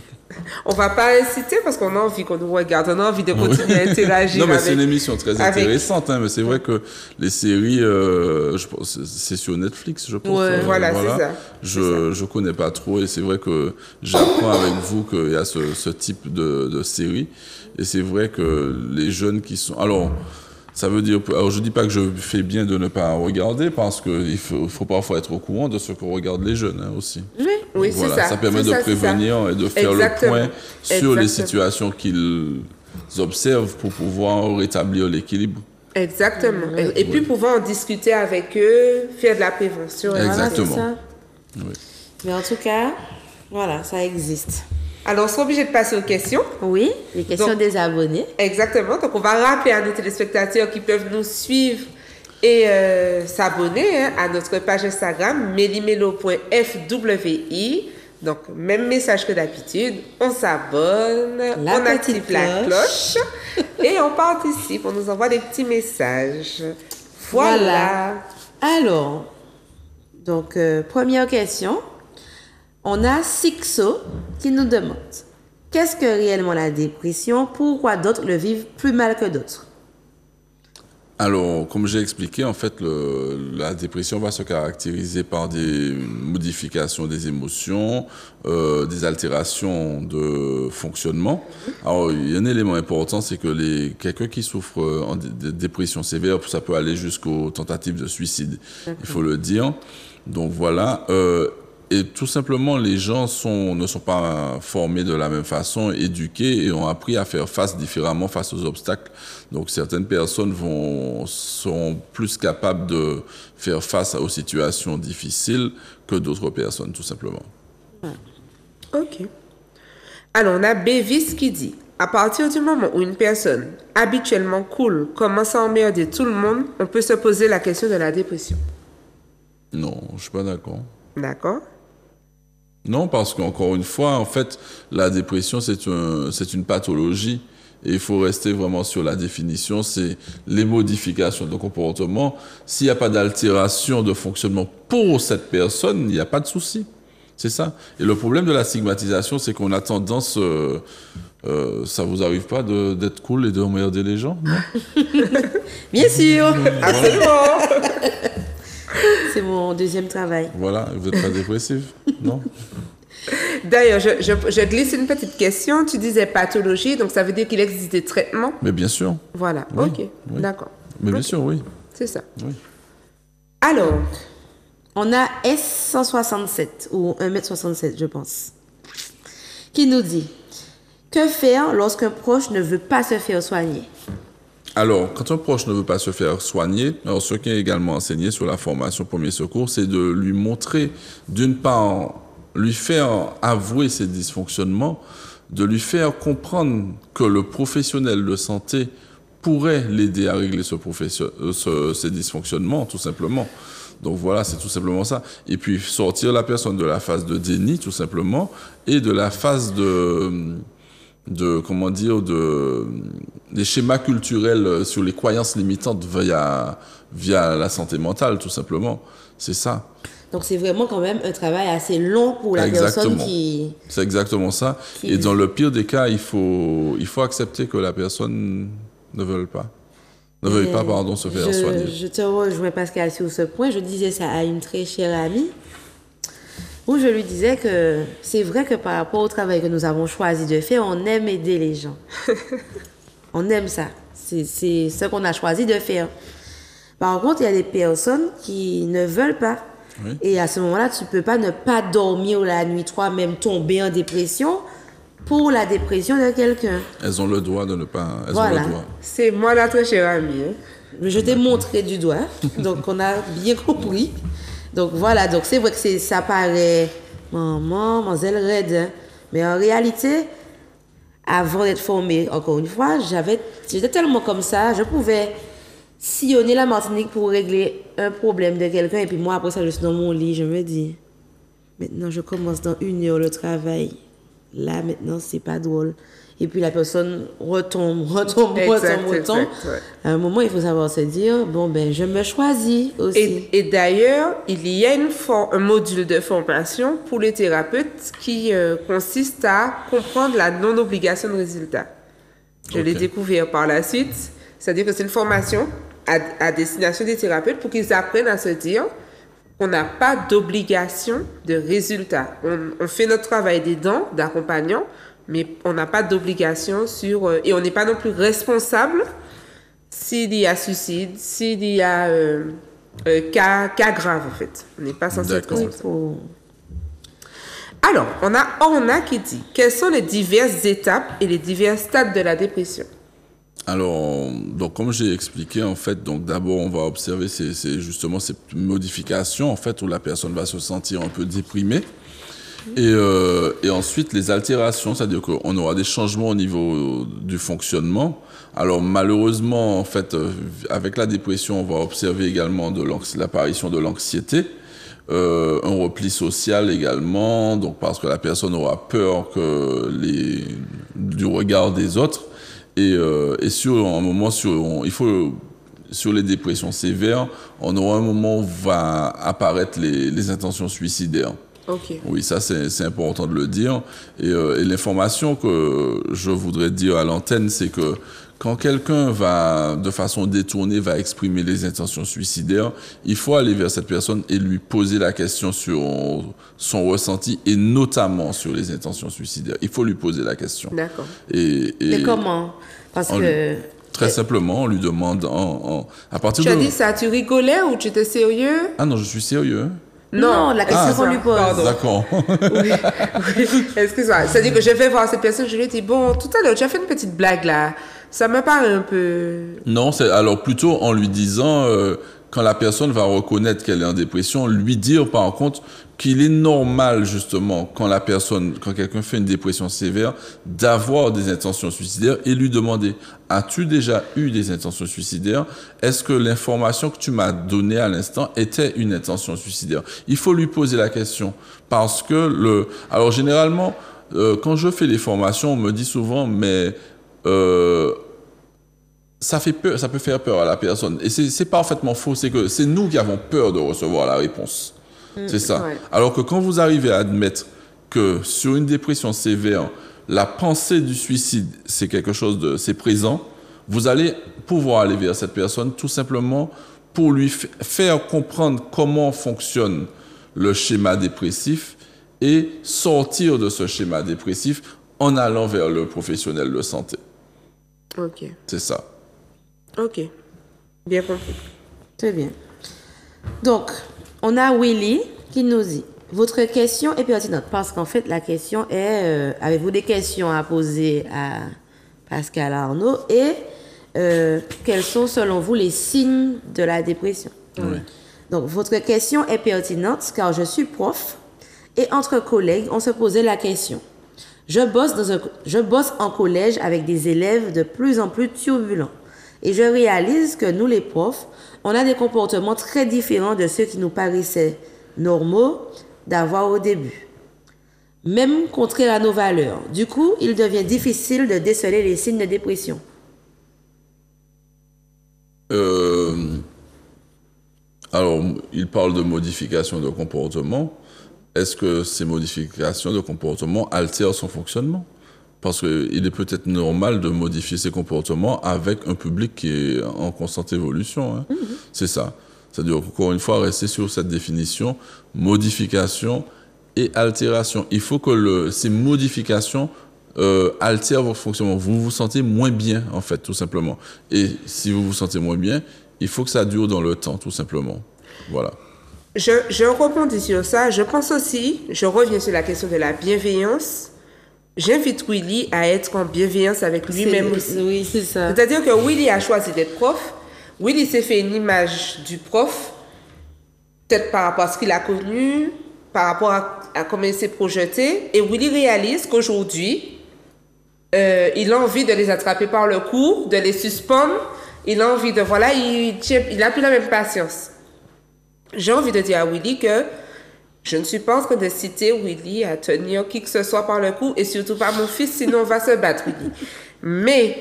On va pas inciter parce qu'on a envie qu'on nous regarde, on a envie de continuer à interagir. Non, mais avec... c'est une émission très avec- intéressante, hein, mais c'est vrai que les séries, je pense, c'est sur Netflix, je pense. Ouais. Voilà, c'est ça. Je connais pas trop, et c'est vrai que j'apprends avec vous qu'il y a ce type de série, et c'est vrai que les jeunes qui sont... Alors, ça veut dire... Alors, je dis pas que je fais bien de ne pas regarder, parce qu'il faut parfois être au courant de ce que regardent les jeunes, hein, aussi. Oui, c'est Voilà, ça. ça permet C'est de ça, c'est ça. prévenir et de faire Exactement. le point sur les Exactement. situations qu'ils observent pour pouvoir rétablir l'équilibre. Exactement. Et puis pouvoir en discuter avec eux, faire de la prévention. Voilà, Exactement. c'est ça. Oui. Mais en tout cas, voilà, ça existe. Alors, on sera obligé de passer aux questions. Oui, les questions Donc- des abonnés. Exactement. Donc, on va rappeler à nos téléspectateurs qui peuvent nous suivre et s'abonner à notre page Instagram, melimelo.fwi. Donc, même message que d'habitude. On s'abonne, La on active petite la cloche et on participe. On nous envoie des petits messages. Voilà. Alors, donc, première question. On a Sixo qui nous demande qu'est-ce que réellement la dépression? Pourquoi d'autres le vivent plus mal que d'autres? Alors, comme j'ai expliqué, en fait, la dépression va se caractériser par des modifications des émotions, des altérations de fonctionnement. Alors, il y a un élément important, c'est que quelqu'un qui souffre de dépression sévère, ça peut aller jusqu'aux tentatives de suicide, il faut le dire. Donc voilà. Et tout simplement, les gens ne sont pas formés de la même façon, éduqués, et ont appris à faire face différemment face aux obstacles. Donc certaines personnes seront plus capables de faire face aux situations difficiles que d'autres personnes, tout simplement. Ok. Alors, on a Bévis qui dit, à partir du moment où une personne habituellement cool commence à emmerder tout le monde, on peut se poser la question de la dépression. Non, je suis pas d'accord. D'accord? Non, parce qu'encore une fois, en fait, la dépression, c'est une pathologie. Et il faut rester vraiment sur la définition, c'est les modifications de comportement. S'il n'y a pas d'altération de fonctionnement pour cette personne, il n'y a pas de souci. C'est ça. Et le problème de la stigmatisation, c'est qu'on a tendance, ça vous arrive pas d'être cool et de emmerder les gens, non? Bien sûr. Absolument. C'est mon deuxième travail. Voilà, vous n'êtes pas dépressif, non? D'ailleurs, je glisse une petite question. Tu disais pathologie, donc ça veut dire qu'il existe des traitements? Mais bien sûr. Voilà, Oui, ok, oui. d'accord. Mais bien Ok. sûr, oui. C'est ça. Oui. Alors, On a S167 ou 1m67, je pense, qui nous dit que faire lorsqu'un proche ne veut pas se faire soigner? Alors, quand un proche ne veut pas se faire soigner, alors ce qui est également enseigné sur la formation premier secours, c'est de lui montrer, d'une part, lui faire avouer ses dysfonctionnements, de lui faire comprendre que le professionnel de santé pourrait l'aider à régler ces dysfonctionnements, tout simplement. Donc voilà, c'est tout simplement ça. Et puis sortir la personne de la phase de déni, tout simplement, et de la phase des schémas culturels sur les croyances limitantes via la santé mentale, tout simplement. C'est ça. Donc c'est vraiment quand même un travail assez long pour la Exactement. personne qui... C'est exactement ça. Qui- Et dans le pire des cas, il faut accepter que la personne ne veuille pas. Ne veuille pas, pardon, se faire soigner. Je te rejoins Pascal sur ce point. Je disais ça à une très chère amie où je lui disais que c'est vrai que par rapport au travail que nous avons choisi de faire, on aime aider les gens. On aime ça. C'est ce qu'on a choisi de faire. Par contre, il y a des personnes qui ne veulent pas. Oui. Et à ce moment-là, tu peux pas ne pas dormir la nuit, toi-même tomber en dépression pour la dépression de quelqu'un. Elles ont le droit de ne pas... Elles Voilà. ont le droit. c'est moi la très chère amie. Hein. Je t'ai montré du doigt, donc on a bien compris. Donc voilà, donc c'est vrai que ça paraît mademoiselle raide, hein. Mais en réalité, avant d'être formée, encore une fois, j'étais tellement comme ça, je pouvais sillonner la Martinique pour régler un problème de quelqu'un, et puis moi après ça je suis dans mon lit, je me dis, maintenant je commence dans 1 heure le travail, là maintenant c'est pas drôle. Et puis la personne retombe. Exact, ouais. À un moment, il faut savoir se dire, bon, ben, je me choisis aussi. Et d'ailleurs, il y a un module de formation pour les thérapeutes qui consiste à comprendre la non-obligation de résultat. Je l'ai Ok. découvert par la suite. C'est-à-dire que c'est une formation à destination des thérapeutes pour qu'ils apprennent à se dire qu'on n'a pas d'obligation de résultat. On fait notre travail d'aidant, d'accompagnant, mais on n'a pas d'obligation sur... et on n'est pas non plus responsable s'il y a suicide, s'il y a cas grave, en fait. On n'est pas censé être D'accord. responsable. Alors, on a Orna qui dit, quelles sont les diverses étapes et les divers stades de la dépression? Alors, donc comme j'ai expliqué, en fait, donc d'abord on va observer justement ces modifications, en fait, où la personne va se sentir un peu déprimée. Et ensuite, les altérations, c'est-à-dire qu'on aura des changements au niveau du fonctionnement. Alors, malheureusement, en fait, avec la dépression, on va observer également l'apparition de l'anxiété, un repli social également, donc parce que la personne aura peur du regard des autres. Et sur un moment, sur les dépressions sévères, on aura un moment où va apparaître les intentions suicidaires. Ok. Oui, ça c'est important de le dire. Et l'information que je voudrais dire à l'antenne, c'est que quand quelqu'un va, de façon détournée, va exprimer les intentions suicidaires, il faut aller vers cette personne et lui poser la question sur son ressenti et notamment sur les intentions suicidaires. Il faut lui poser la question. D'accord. Mais comment? Parce que... Très simplement, on lui demande à partir Tu de... as dit ça, tu rigolais ou tu étais sérieux? Ah non, je suis sérieux. Hein. Non, la question qu'on lui pose. Pardon. D'accord. Oui. Excuse-moi. C'est-à-dire que je vais voir cette personne, je lui dis, bon, tout à l'heure, tu as fait une petite blague là. Ça me paraît un peu... Non, c'est alors plutôt en lui disant quand la personne va reconnaître qu'elle est en dépression, lui dire par contre qu'il est normal justement quand quelqu'un fait une dépression sévère, d'avoir des intentions suicidaires et lui demander: as-tu déjà eu des intentions suicidaires? Est-ce que l'information que tu m'as donnée à l'instant était une intention suicidaire? Il faut lui poser la question parce que alors généralement, quand je fais les formations, on me dit souvent mais ça fait peur, ça peut faire peur à la personne. Et c'est parfaitement faux. C'est que c'est nous qui avons peur de recevoir la réponse. C'est ça. Ouais. Alors que quand vous arrivez à admettre que sur une dépression sévère, la pensée du suicide, c'est quelque chose c'est présent, vous allez pouvoir aller vers cette personne tout simplement pour lui faire comprendre comment fonctionne le schéma dépressif et sortir de ce schéma dépressif en allant vers le professionnel de santé. Ok. C'est ça. Ok. Bien compris. Très bien. Donc, on a Willy qui nous dit: votre question est pertinente parce qu'en fait, la question est avez-vous des questions à poser à Pascal Arnaud et quels sont selon vous les signes de la dépression? Oui. Donc, votre question est pertinente car je suis prof et entre collègues, on se posait la question. Je bosse en collège avec des élèves de plus en plus turbulents. Et je réalise que nous, les profs, on a des comportements très différents de ceux qui nous paraissaient normaux d'avoir au début. Même contraires à nos valeurs. Du coup, il devient difficile de déceler les signes de dépression. Alors, il parle de modification de comportement. Est-ce que ces modifications de comportement altèrent son fonctionnement? Parce qu'il est peut-être normal de modifier ses comportements avec un public qui est en constante évolution. Hein. C'est ça. C'est-à-dire, encore une fois, rester sur cette définition, modification et altération. Il faut que ces modifications altèrent votre fonctionnement. Vous vous sentez moins bien, en fait, tout simplement. Et si vous vous sentez moins bien, il faut que ça dure dans le temps, tout simplement. Voilà. Je rebondis sur ça. Je pense aussi, je reviens sur la question de la bienveillance. J'invite Willy à être en bienveillance avec lui-même aussi. Oui, c'est ça. C'est-à-dire que Willy a choisi d'être prof. Willy s'est fait une image du prof, peut-être par rapport à ce qu'il a connu, par rapport à comment il s'est projeté. Et Willy réalise qu'aujourd'hui, il a envie de les attraper par le cou, de les suspendre. Il a envie de, voilà, il n'a plus la même patience. J'ai envie de dire à Willy que je ne suis pas en train de citer Willy à tenir qui que ce soit par le cou et surtout pas mon fils, sinon on va se battre, Willy. Mais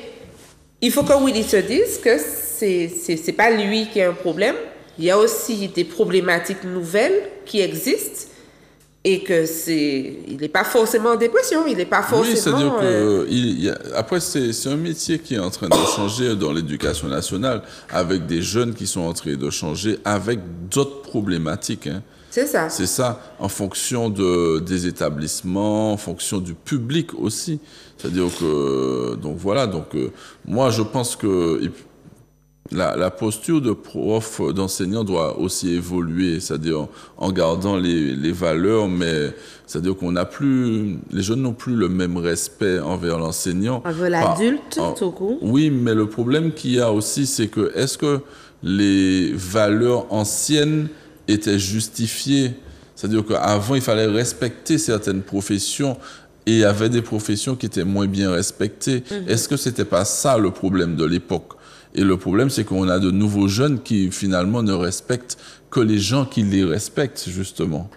il faut que Willy se dise que c'est pas lui qui a un problème. Il y a aussi des problématiques nouvelles qui existent et que il n'est pas forcément en dépression, il n'est pas forcément... Oui, c'est-à-dire que après, c'est un métier qui est en train de changer dans l'éducation nationale avec des jeunes qui sont en train de changer avec d'autres problématiques, hein. C'est ça. C'est ça, en fonction des établissements, en fonction du public aussi. C'est-à-dire que, donc voilà, moi je pense que la posture de prof, d'enseignant doit aussi évoluer, c'est-à-dire en gardant les valeurs, mais c'est-à-dire les jeunes n'ont plus le même respect envers l'enseignant. Envers l'adulte, tout court. Oui, mais le problème qu'il y a aussi, c'est que est-ce que les valeurs anciennes étaient justifiées? C'est-à-dire qu'avant, il fallait respecter certaines professions et il y avait des professions qui étaient moins bien respectées. Est-ce que c'était pas ça le problème de l'époque? Et le problème, c'est qu'on a de nouveaux jeunes qui, finalement, ne respectent que les gens qui les respectent, justement.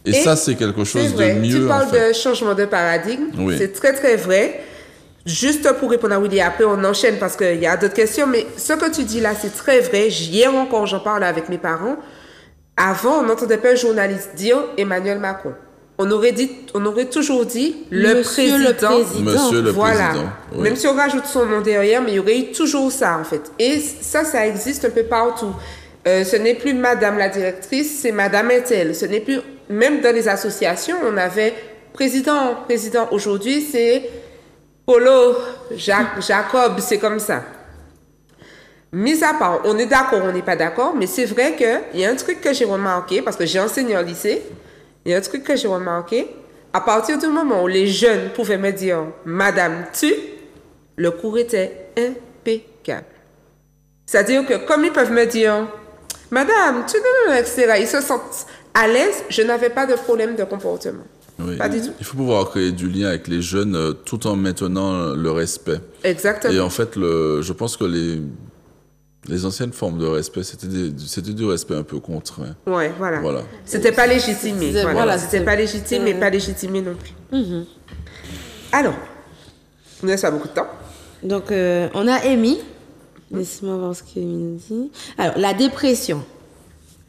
Et ça, c'est quelque chose de mieux. Tu parles de changement de paradigme. Oui. C'est très, très vrai. Juste pour répondre à Willy, après on enchaîne parce qu'il y a d'autres questions, mais ce que tu dis là, c'est très vrai. Hier encore, j'en parlais avec mes parents. Avant, on n'entendait pas un journaliste dire Emmanuel Macron. On aurait toujours dit Monsieur le président. Monsieur le voilà. président. Oui. Même si on rajoute son nom derrière, mais il y aurait eu toujours ça, en fait. Et ça existe un peu partout. Ce n'est plus Madame la directrice, c'est Madame Intel. Ce n'est plus... Même dans les associations, on avait président. Aujourd'hui, c'est Polo, Jacob, c'est comme ça. Mis à part, on est d'accord, on n'est pas d'accord, mais c'est vrai qu'il y a un truc que j'ai remarqué, parce que j'ai enseigné en lycée, il y a un truc que j'ai remarqué, à partir du moment où les jeunes pouvaient me dire « Madame, tu », le cours était impeccable. C'est-à-dire que comme ils peuvent me dire Madame, tu non, etc. Ils se sentent à l'aise. Je n'avais pas de problème de comportement. Oui. Pas du tout. Il faut pouvoir créer du lien avec les jeunes tout en maintenant le respect. Exactement. Et en fait, je pense que les anciennes formes de respect, c'était du respect un peu contraint. Ouais, voilà. Voilà. C'était pas légitimé. Voilà, C'était pas légitime, mais pas légitimé non plus. Alors, il ne reste pas beaucoup de temps. Donc, on a Amy. Laissez-moi voir ce qu'Amy nous dit. Alors, la dépression.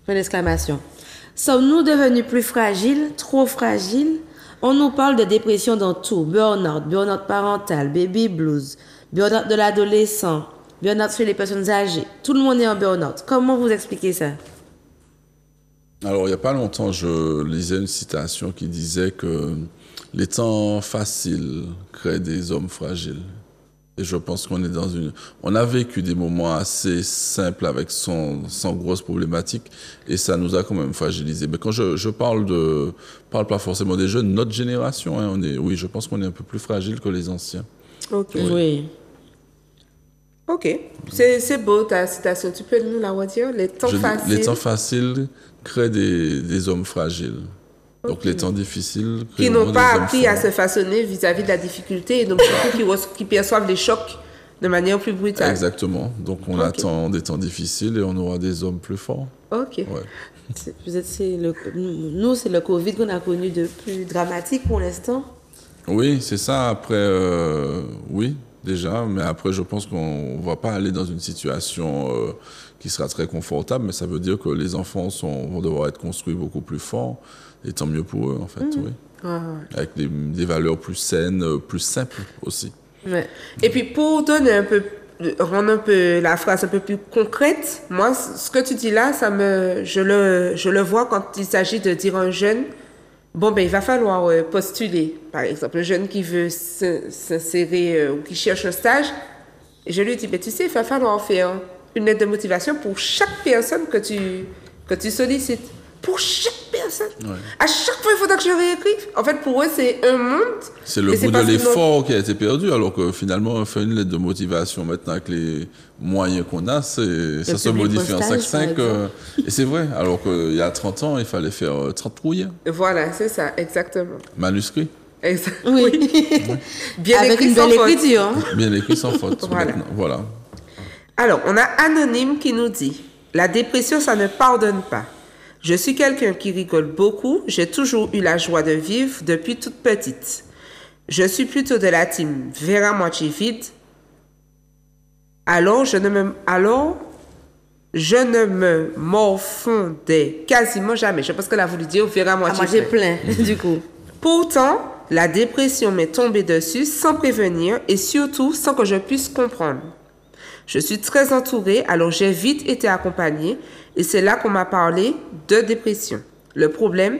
Point d'exclamation. Sommes-nous devenus plus fragiles, trop fragiles? On nous parle de dépression dans tout. Burn-out parental, baby blues, burn-out de l'adolescent, burn-out chez les personnes âgées. Tout le monde est en burn-out. Comment vous expliquez ça? Alors, il n'y a pas longtemps, je lisais une citation qui disait que les temps faciles créent des hommes fragiles. Et je pense qu'on est on a vécu des moments assez simples avec sans grosses problématiques et ça nous a quand même fragilisés. Mais quand je parle pas forcément des jeunes, notre génération, hein, oui, je pense qu'on est un peu plus fragile que les anciens. Ok. Oui. Ok. C'est beau ta citation. Tu peux nous la redire? Les temps faciles. Les temps faciles créent des hommes fragiles. Donc les temps difficiles qui n'ont pas appris à se façonner vis-à-vis de la difficulté et donc qui perçoivent les chocs de manière plus brutale. Exactement. Donc on attend des temps difficiles et on aura des hommes plus forts. Ok. Ouais. Nous, c'est le Covid qu'on a connu de plus dramatique pour l'instant. Oui, c'est ça. Après, oui, déjà. Mais après, je pense qu'on ne va pas aller dans une situation qui sera très confortable. Mais ça veut dire que les enfants vont devoir être construits beaucoup plus forts. Et tant mieux pour eux, en fait, oui. Avec des valeurs plus saines, plus simples aussi. Ouais. Et puis, pour donner rendre un peu la phrase un peu plus concrète, moi, ce que tu dis là, je le vois quand il s'agit de dire à un jeune, bon, ben, il va falloir postuler. Par exemple, un jeune qui veut s'insérer ou qui cherche un stage, et je lui dis, ben, tu sais, il va falloir faire une lettre de motivation pour chaque personne que tu sollicites. Pour chaque personne. Ouais. À chaque fois, il faudra que je réécrive. En fait, pour eux, c'est un monde. C'est le goût de l'effort qui a été perdu, alors que finalement, on fait une lettre de motivation maintenant avec les moyens qu'on a, ça se modifie en 5-5. Et c'est vrai, alors qu'il y a 30 ans, il fallait faire 30 trouilles. Voilà, c'est ça, exactement. Manuscrit. Exactement. Oui. Bien avec écrit une belle écriture. Hein. Bien écrit sans faute. Voilà. Alors, on a Anonyme qui nous dit « La dépression, ça ne pardonne pas. Je suis quelqu'un qui rigole beaucoup. J'ai toujours eu la joie de vivre depuis toute petite. Je suis plutôt de la team verre à moitié vide. Alors, je ne me morfondais quasiment jamais. Je pense qu'elle a voulu dire verre à moitié plein, du coup. Pourtant, la dépression m'est tombée dessus sans prévenir et surtout sans que je puisse comprendre. Je suis très entourée, alors j'ai vite été accompagnée et c'est là qu'on m'a parlé de dépression. Le problème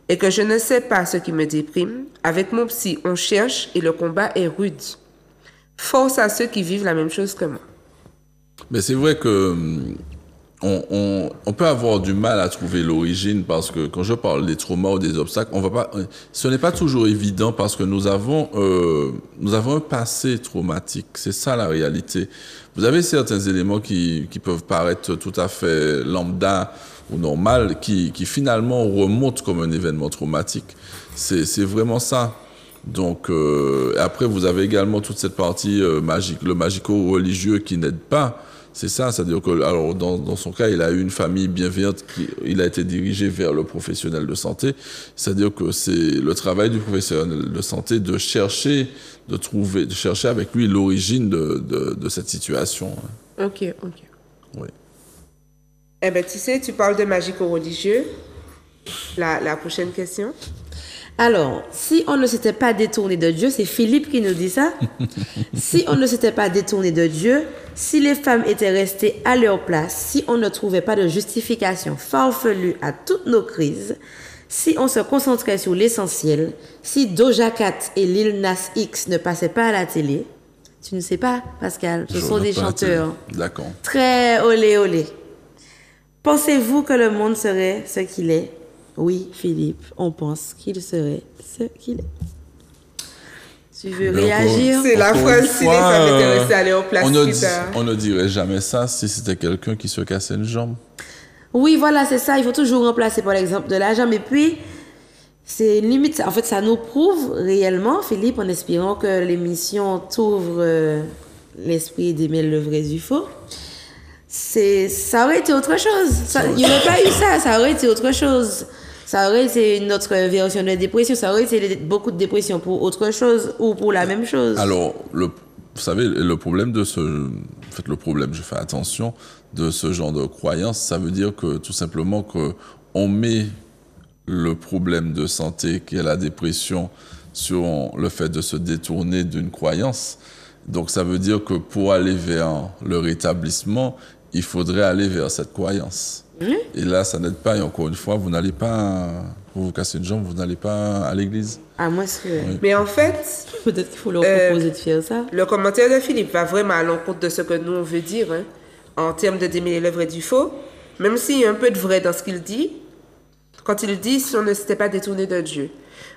est que je ne sais pas ce qui me déprime. Avec mon psy, on cherche et le combat est rude. Force à ceux qui vivent la même chose que moi. Mais c'est vrai que on peut avoir du mal à trouver l'origine parce que quand je parle des traumas ou des obstacles, ce n'est pas toujours évident parce que nous avons un passé traumatique. C'est ça la réalité. Vous avez certains éléments qui peuvent paraître tout à fait lambda ou normal, qui finalement remontent comme un événement traumatique. C'est vraiment ça. Donc après, vous avez également toute cette partie magique, le magico-religieux qui n'aide pas. C'est ça, c'est-à-dire que alors dans son cas, il a eu une famille bienveillante, il a été dirigé vers le professionnel de santé. C'est-à-dire que c'est le travail du professionnel de santé de chercher avec lui l'origine de cette situation. Ok. Oui. Eh bien, tu sais, tu parles de magico-religieux. La prochaine question. Alors, si on ne s'était pas détourné de Dieu, c'est Philippe qui nous dit ça. Si on ne s'était pas détourné de Dieu, si les femmes étaient restées à leur place, si on ne trouvait pas de justification farfelue à toutes nos crises, si on se concentrait sur l'essentiel, si Doja Cat et Lil Nas X ne passaient pas à la télé, tu ne sais pas, Pascal, ce sont des chanteurs très olé olé. Pensez-vous que le monde serait ce qu'il est? Oui, Philippe, on pense qu'il serait ce qu'il est. Tu veux réagir? C'est la phrase si les femmes étaient restées à leur place. On ne dirait jamais ça si c'était quelqu'un qui se cassait une jambe. Oui, voilà, c'est ça. Il faut toujours remplacer par l'exemple de l'argent. Mais puis, c'est limite. En fait, ça nous prouve réellement, Philippe, en espérant que l'émission t'ouvre l'esprit d'aimer le vrai du faux. Ça aurait été autre chose. Il n'y aurait pas eu ça. Ça aurait été autre chose. Ça aurait été une autre version de la dépression. Ça aurait été beaucoup de dépression pour autre chose ou pour la même chose. Alors, vous savez, le problème de en fait, le problème, je fais attention, de ce genre de croyance, ça veut dire que tout simplement qu'on met le problème de santé qui est la dépression sur le fait de se détourner d'une croyance. Donc, ça veut dire que pour aller vers le rétablissement, il faudrait aller vers cette croyance. Et là, ça n'aide pas. Et encore une fois, vous n'allez pas, pour vous casser une jambe, vous n'allez pas à l'église. Ah, moi, c'est... Oui. Mais en fait, Peut-être qu'il faut leur proposer de faire ça. le commentaire de Philippe va vraiment à l'encontre de ce que nous, on veut dire, hein, en termes de démêler le vrai du faux. Même s'il y a un peu de vrai dans ce qu'il dit, quand il dit si on ne s'était pas détourné de Dieu.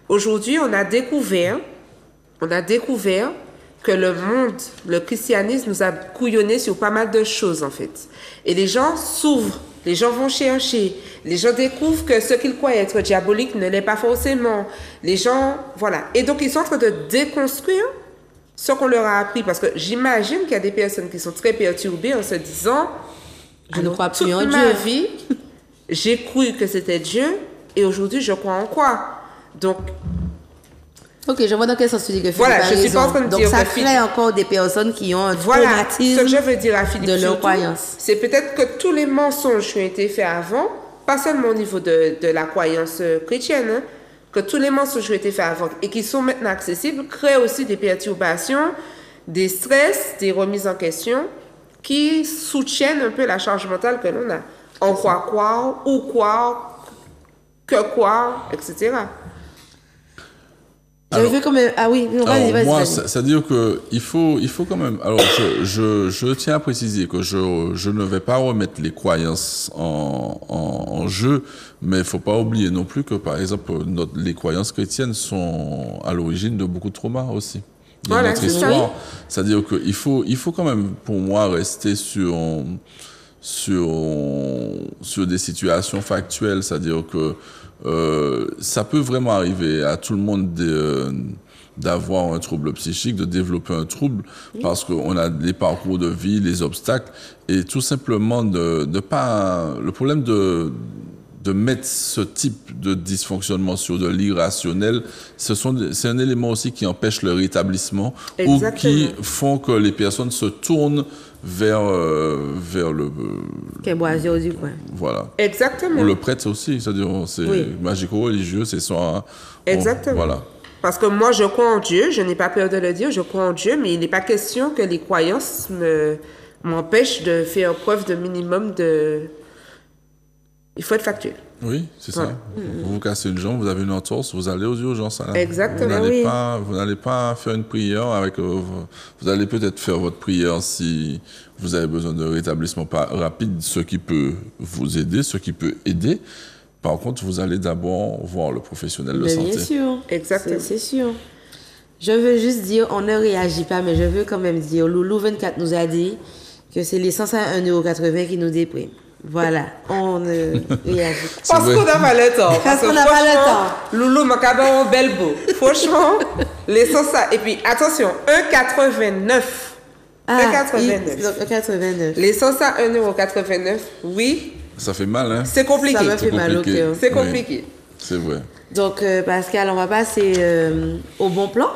Aujourd'hui, on a découvert que le monde, le christianisme nous a couillonné sur pas mal de choses, en fait. Et les gens s'ouvrent, les gens vont chercher, les gens découvrent que ce qu'ils croyaient être diabolique ne l'est pas forcément. Les gens, voilà. Et donc, ils sont en train de déconstruire ce qu'on leur a appris. Parce que j'imagine qu'il y a des personnes qui sont très perturbées en se disant, Je ne crois plus en toute ma Dieu. vie, j'ai cru que c'était Dieu, et aujourd'hui, je crois en quoi? Donc, Ok, je vois dans quel sens tu dis que Philippe Voilà, a je suis raison. pas en train de Donc dire ça que crée encore des personnes qui ont un voilà traumatisme ce que je veux dire à Philippe de leur surtout, croyance. c'est peut-être que tous les mensonges qui ont été faits avant, pas seulement au niveau de la croyance chrétienne, hein, que tous les mensonges qui ont été faits avant et qui sont maintenant accessibles créent aussi des perturbations, des stress, des remises en question qui soutiennent un peu la charge mentale que l'on a. En quoi, où quoi, que quoi, etc. Je veux quand même... Ah oui, non, Alors, vas-y. moi, c'est-à-dire qu'il faut quand même... Alors, je tiens à préciser que je ne vais pas remettre les croyances en jeu, mais il ne faut pas oublier non plus que, par exemple, les croyances chrétiennes sont à l'origine de beaucoup de traumas aussi. Dans Voilà, notre c'est ça. histoire. C'est-à-dire qu'il faut quand même, pour moi, rester sur des situations factuelles. C'est-à-dire que ça peut vraiment arriver à tout le monde d'avoir un trouble psychique, de développer un trouble, parce qu'on a les parcours de vie, les obstacles, et tout simplement de pas... Le problème de mettre ce type de dysfonctionnement sur de l'irrationnel, c'est un élément aussi qui empêche le rétablissement ou qui font que les personnes se tournent vers le... Qu'un boisio du coin. Voilà. Exactement. Ou le prêtre aussi, c'est-à-dire c'est magico-religieux, c'est ça. Exactement. Voilà. Parce que moi, je crois en Dieu, je n'ai pas peur de le dire, je crois en Dieu, mais il n'est pas question que les croyances m'empêchent de faire preuve de minimum de... Il faut être factuel. Oui, c'est Voilà. ça. Vous vous cassez une jambe, vous avez une entorse, vous allez aux urgences. Hein. Exactement, Vous n'allez pas faire une prière avec... vous allez peut-être faire votre prière si vous avez besoin de rétablissement rapide, ce qui peut vous aider, ce qui peut aider. Par contre, vous allez d'abord voir le professionnel de santé. Bien sûr. Exactement. C'est sûr. Je veux juste dire, on ne réagit pas, mais je veux quand même dire, Loulou24 nous a dit que c'est l'essence à 1,80 € qui nous déprime. Voilà, on ne réagit pas. Parce qu'on n'a pas le temps. Parce qu'on n'a pas le temps. Loulou, ma cabane, belle beau. Franchement, l'essence ça. Et puis, attention, 1,89 €. Ah, 1,89 €. 1,89 €. L'essence à 1,89 €, oui, Ça fait mal, hein? c'est compliqué. Ça me fait mal au compliqué. cœur. C'est Oui. compliqué. C'est vrai. Donc, Pascal, on va passer au bon plan.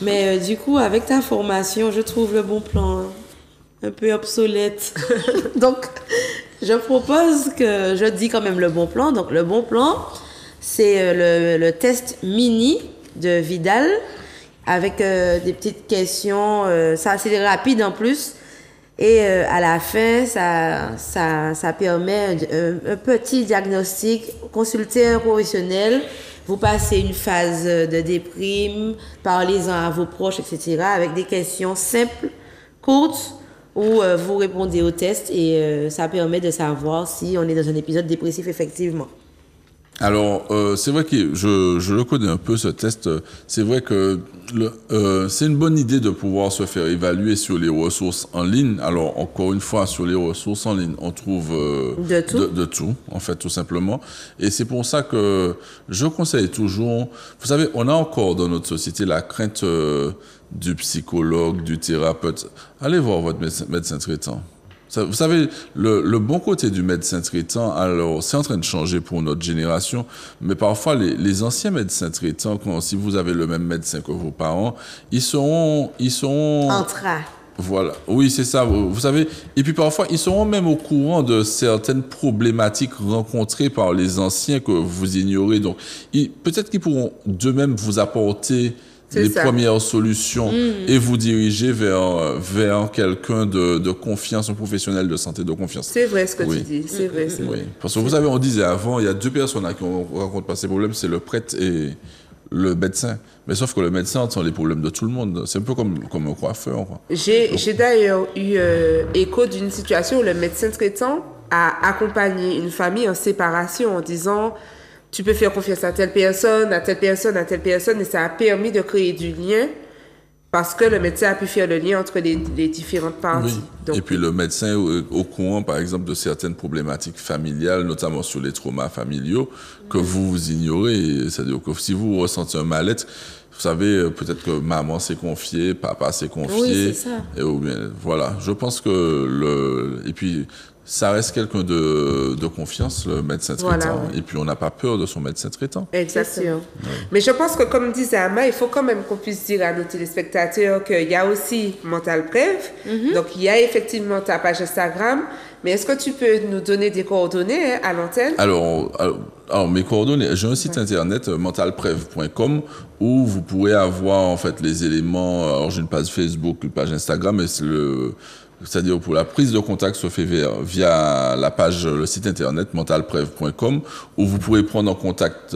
Mais du coup, avec ta formation, je trouve le bon plan un peu obsolète. Donc, je propose que je dis quand même le bon plan. Donc, le bon plan, c'est le test mini de Vidal avec des petites questions. Ça, c'est rapide en plus. Et à la fin, ça permet un petit diagnostic. Consultez un professionnel. Vous passez une phase de déprime, parlez-en à vos proches, etc. avec des questions simples, courtes, où vous répondez au test et ça permet de savoir si on est dans un épisode dépressif effectivement. Alors, c'est vrai que je le connais un peu, ce test. C'est vrai que c'est une bonne idée de pouvoir se faire évaluer sur les ressources en ligne. Alors, encore une fois, sur les ressources en ligne, on trouve de tout, en fait, tout simplement. Et c'est pour ça que je conseille toujours... Vous savez, on a encore dans notre société la crainte du psychologue, du thérapeute. Allez voir votre médecin traitant. Vous savez, le bon côté du médecin traitant, alors, c'est en train de changer pour notre génération, mais parfois, les anciens médecins traitants, si vous avez le même médecin que vos parents, ils seront... Voilà. Oui, c'est ça. Vous savez, et puis parfois, ils seront même au courant de certaines problématiques rencontrées par les anciens que vous ignorez. Donc, peut-être qu'ils pourront d'eux-mêmes vous apporter premières solutions et vous diriger vers quelqu'un de confiance, un professionnel de santé de confiance. C'est vrai ce que tu dis, c'est vrai. Oui, parce que vous savez, on disait avant, il y a deux personnes qui ne rencontrent pas ces problèmes, c'est le prêtre et le médecin. Mais sauf que le médecin entend les problèmes de tout le monde. C'est un peu comme un coiffeur, quoi. J'ai d'ailleurs eu écho d'une situation où le médecin traitant a accompagné une famille en séparation en disant... Tu peux faire confiance à telle personne, à telle personne, à telle personne, et ça a permis de créer du lien parce que le médecin a pu faire le lien entre les différentes parties. Oui. Donc, et puis le médecin est au courant, par exemple, de certaines problématiques familiales, notamment sur les traumas familiaux, que vous ignorez. C'est-à-dire que si vous ressentez un mal-être, vous savez, peut-être que maman s'est confiée, papa s'est confié. Oui, c'est ça. Et bien, voilà. Je pense que et puis, ça reste quelqu'un de confiance, le médecin traitant. Voilà, ouais. Et puis, on n'a pas peur de son médecin traitant. Exactement. Mais je pense que, comme disait Ama, il faut quand même qu'on puisse dire à nos téléspectateurs qu'il y a aussi Mental Prev. Donc, il y a effectivement ta page Instagram. Mais est-ce que tu peux nous donner des coordonnées à l'antenne? Alors, mes coordonnées, j'ai un site internet, mentalprev.com, où vous pourrez avoir, en fait, les éléments. Alors, j'ai une page Facebook, une page Instagram, et c'est-à-dire pour la prise de contact se fait via la page, le site internet mentalprev.com, où vous pourrez prendre contact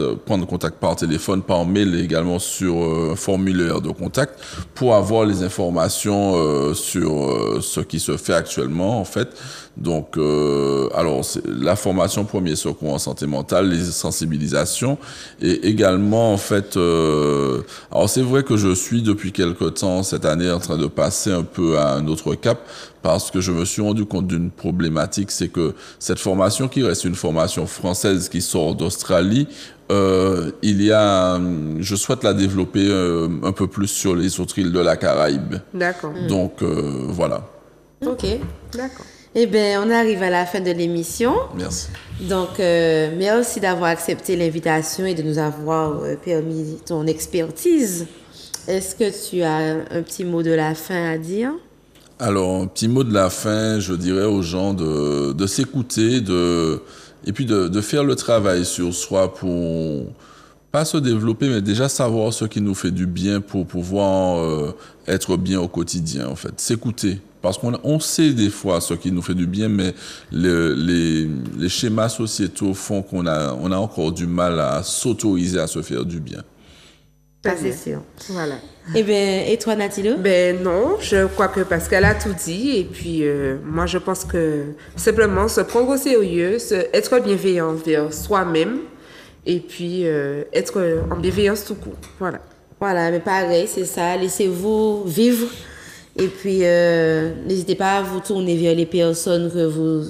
par téléphone, par mail et également sur un formulaire de contact pour avoir les informations sur ce qui se fait actuellement, en fait. Donc, alors, la formation premier secours en santé mentale, les sensibilisations et également, en fait, alors c'est vrai que je suis depuis quelque temps cette année en train de passer un peu à un autre cap parce que je me suis rendu compte d'une problématique, c'est que cette formation qui reste une formation française qui sort d'Australie, je souhaite la développer un peu plus sur les autres îles de la Caraïbe. D'accord. Donc, voilà. Ok. D'accord. Eh bien, on arrive à la fin de l'émission. Merci. Donc, merci d'avoir accepté l'invitation et de nous avoir permis ton expertise. Est-ce que tu as un petit mot de la fin à dire? Alors, un petit mot de la fin, je dirais aux gens de s'écouter, et puis de faire le travail sur soi pour pas se développer, mais déjà savoir ce qui nous fait du bien pour pouvoir être bien au quotidien, en fait. S'écouter. Parce qu'on sait des fois ce qui nous fait du bien, mais les schémas sociétaux font qu'on a encore du mal à s'autoriser à se faire du bien. Ah, c'est sûr. Voilà. Eh bien, et toi, Nathilo? Ben non, je crois que Pascal a tout dit. Et puis, moi, je pense que simplement se prendre au sérieux, être bienveillant envers soi-même et puis être en bienveillance tout court. Voilà. Voilà, mais pareil, c'est ça. Laissez-vous vivre. Et puis, n'hésitez pas à vous tourner vers les personnes que vous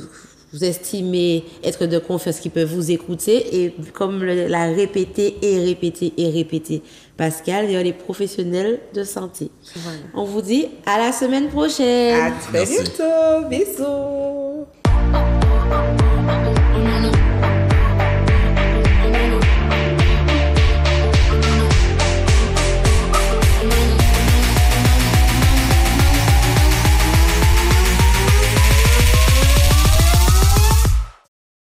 estimez être de confiance qui peuvent vous écouter. Et comme l'a répété et répété et répété Pascal, vers les professionnels de santé. Voilà. On vous dit à la semaine prochaine. À très bientôt. Bisous.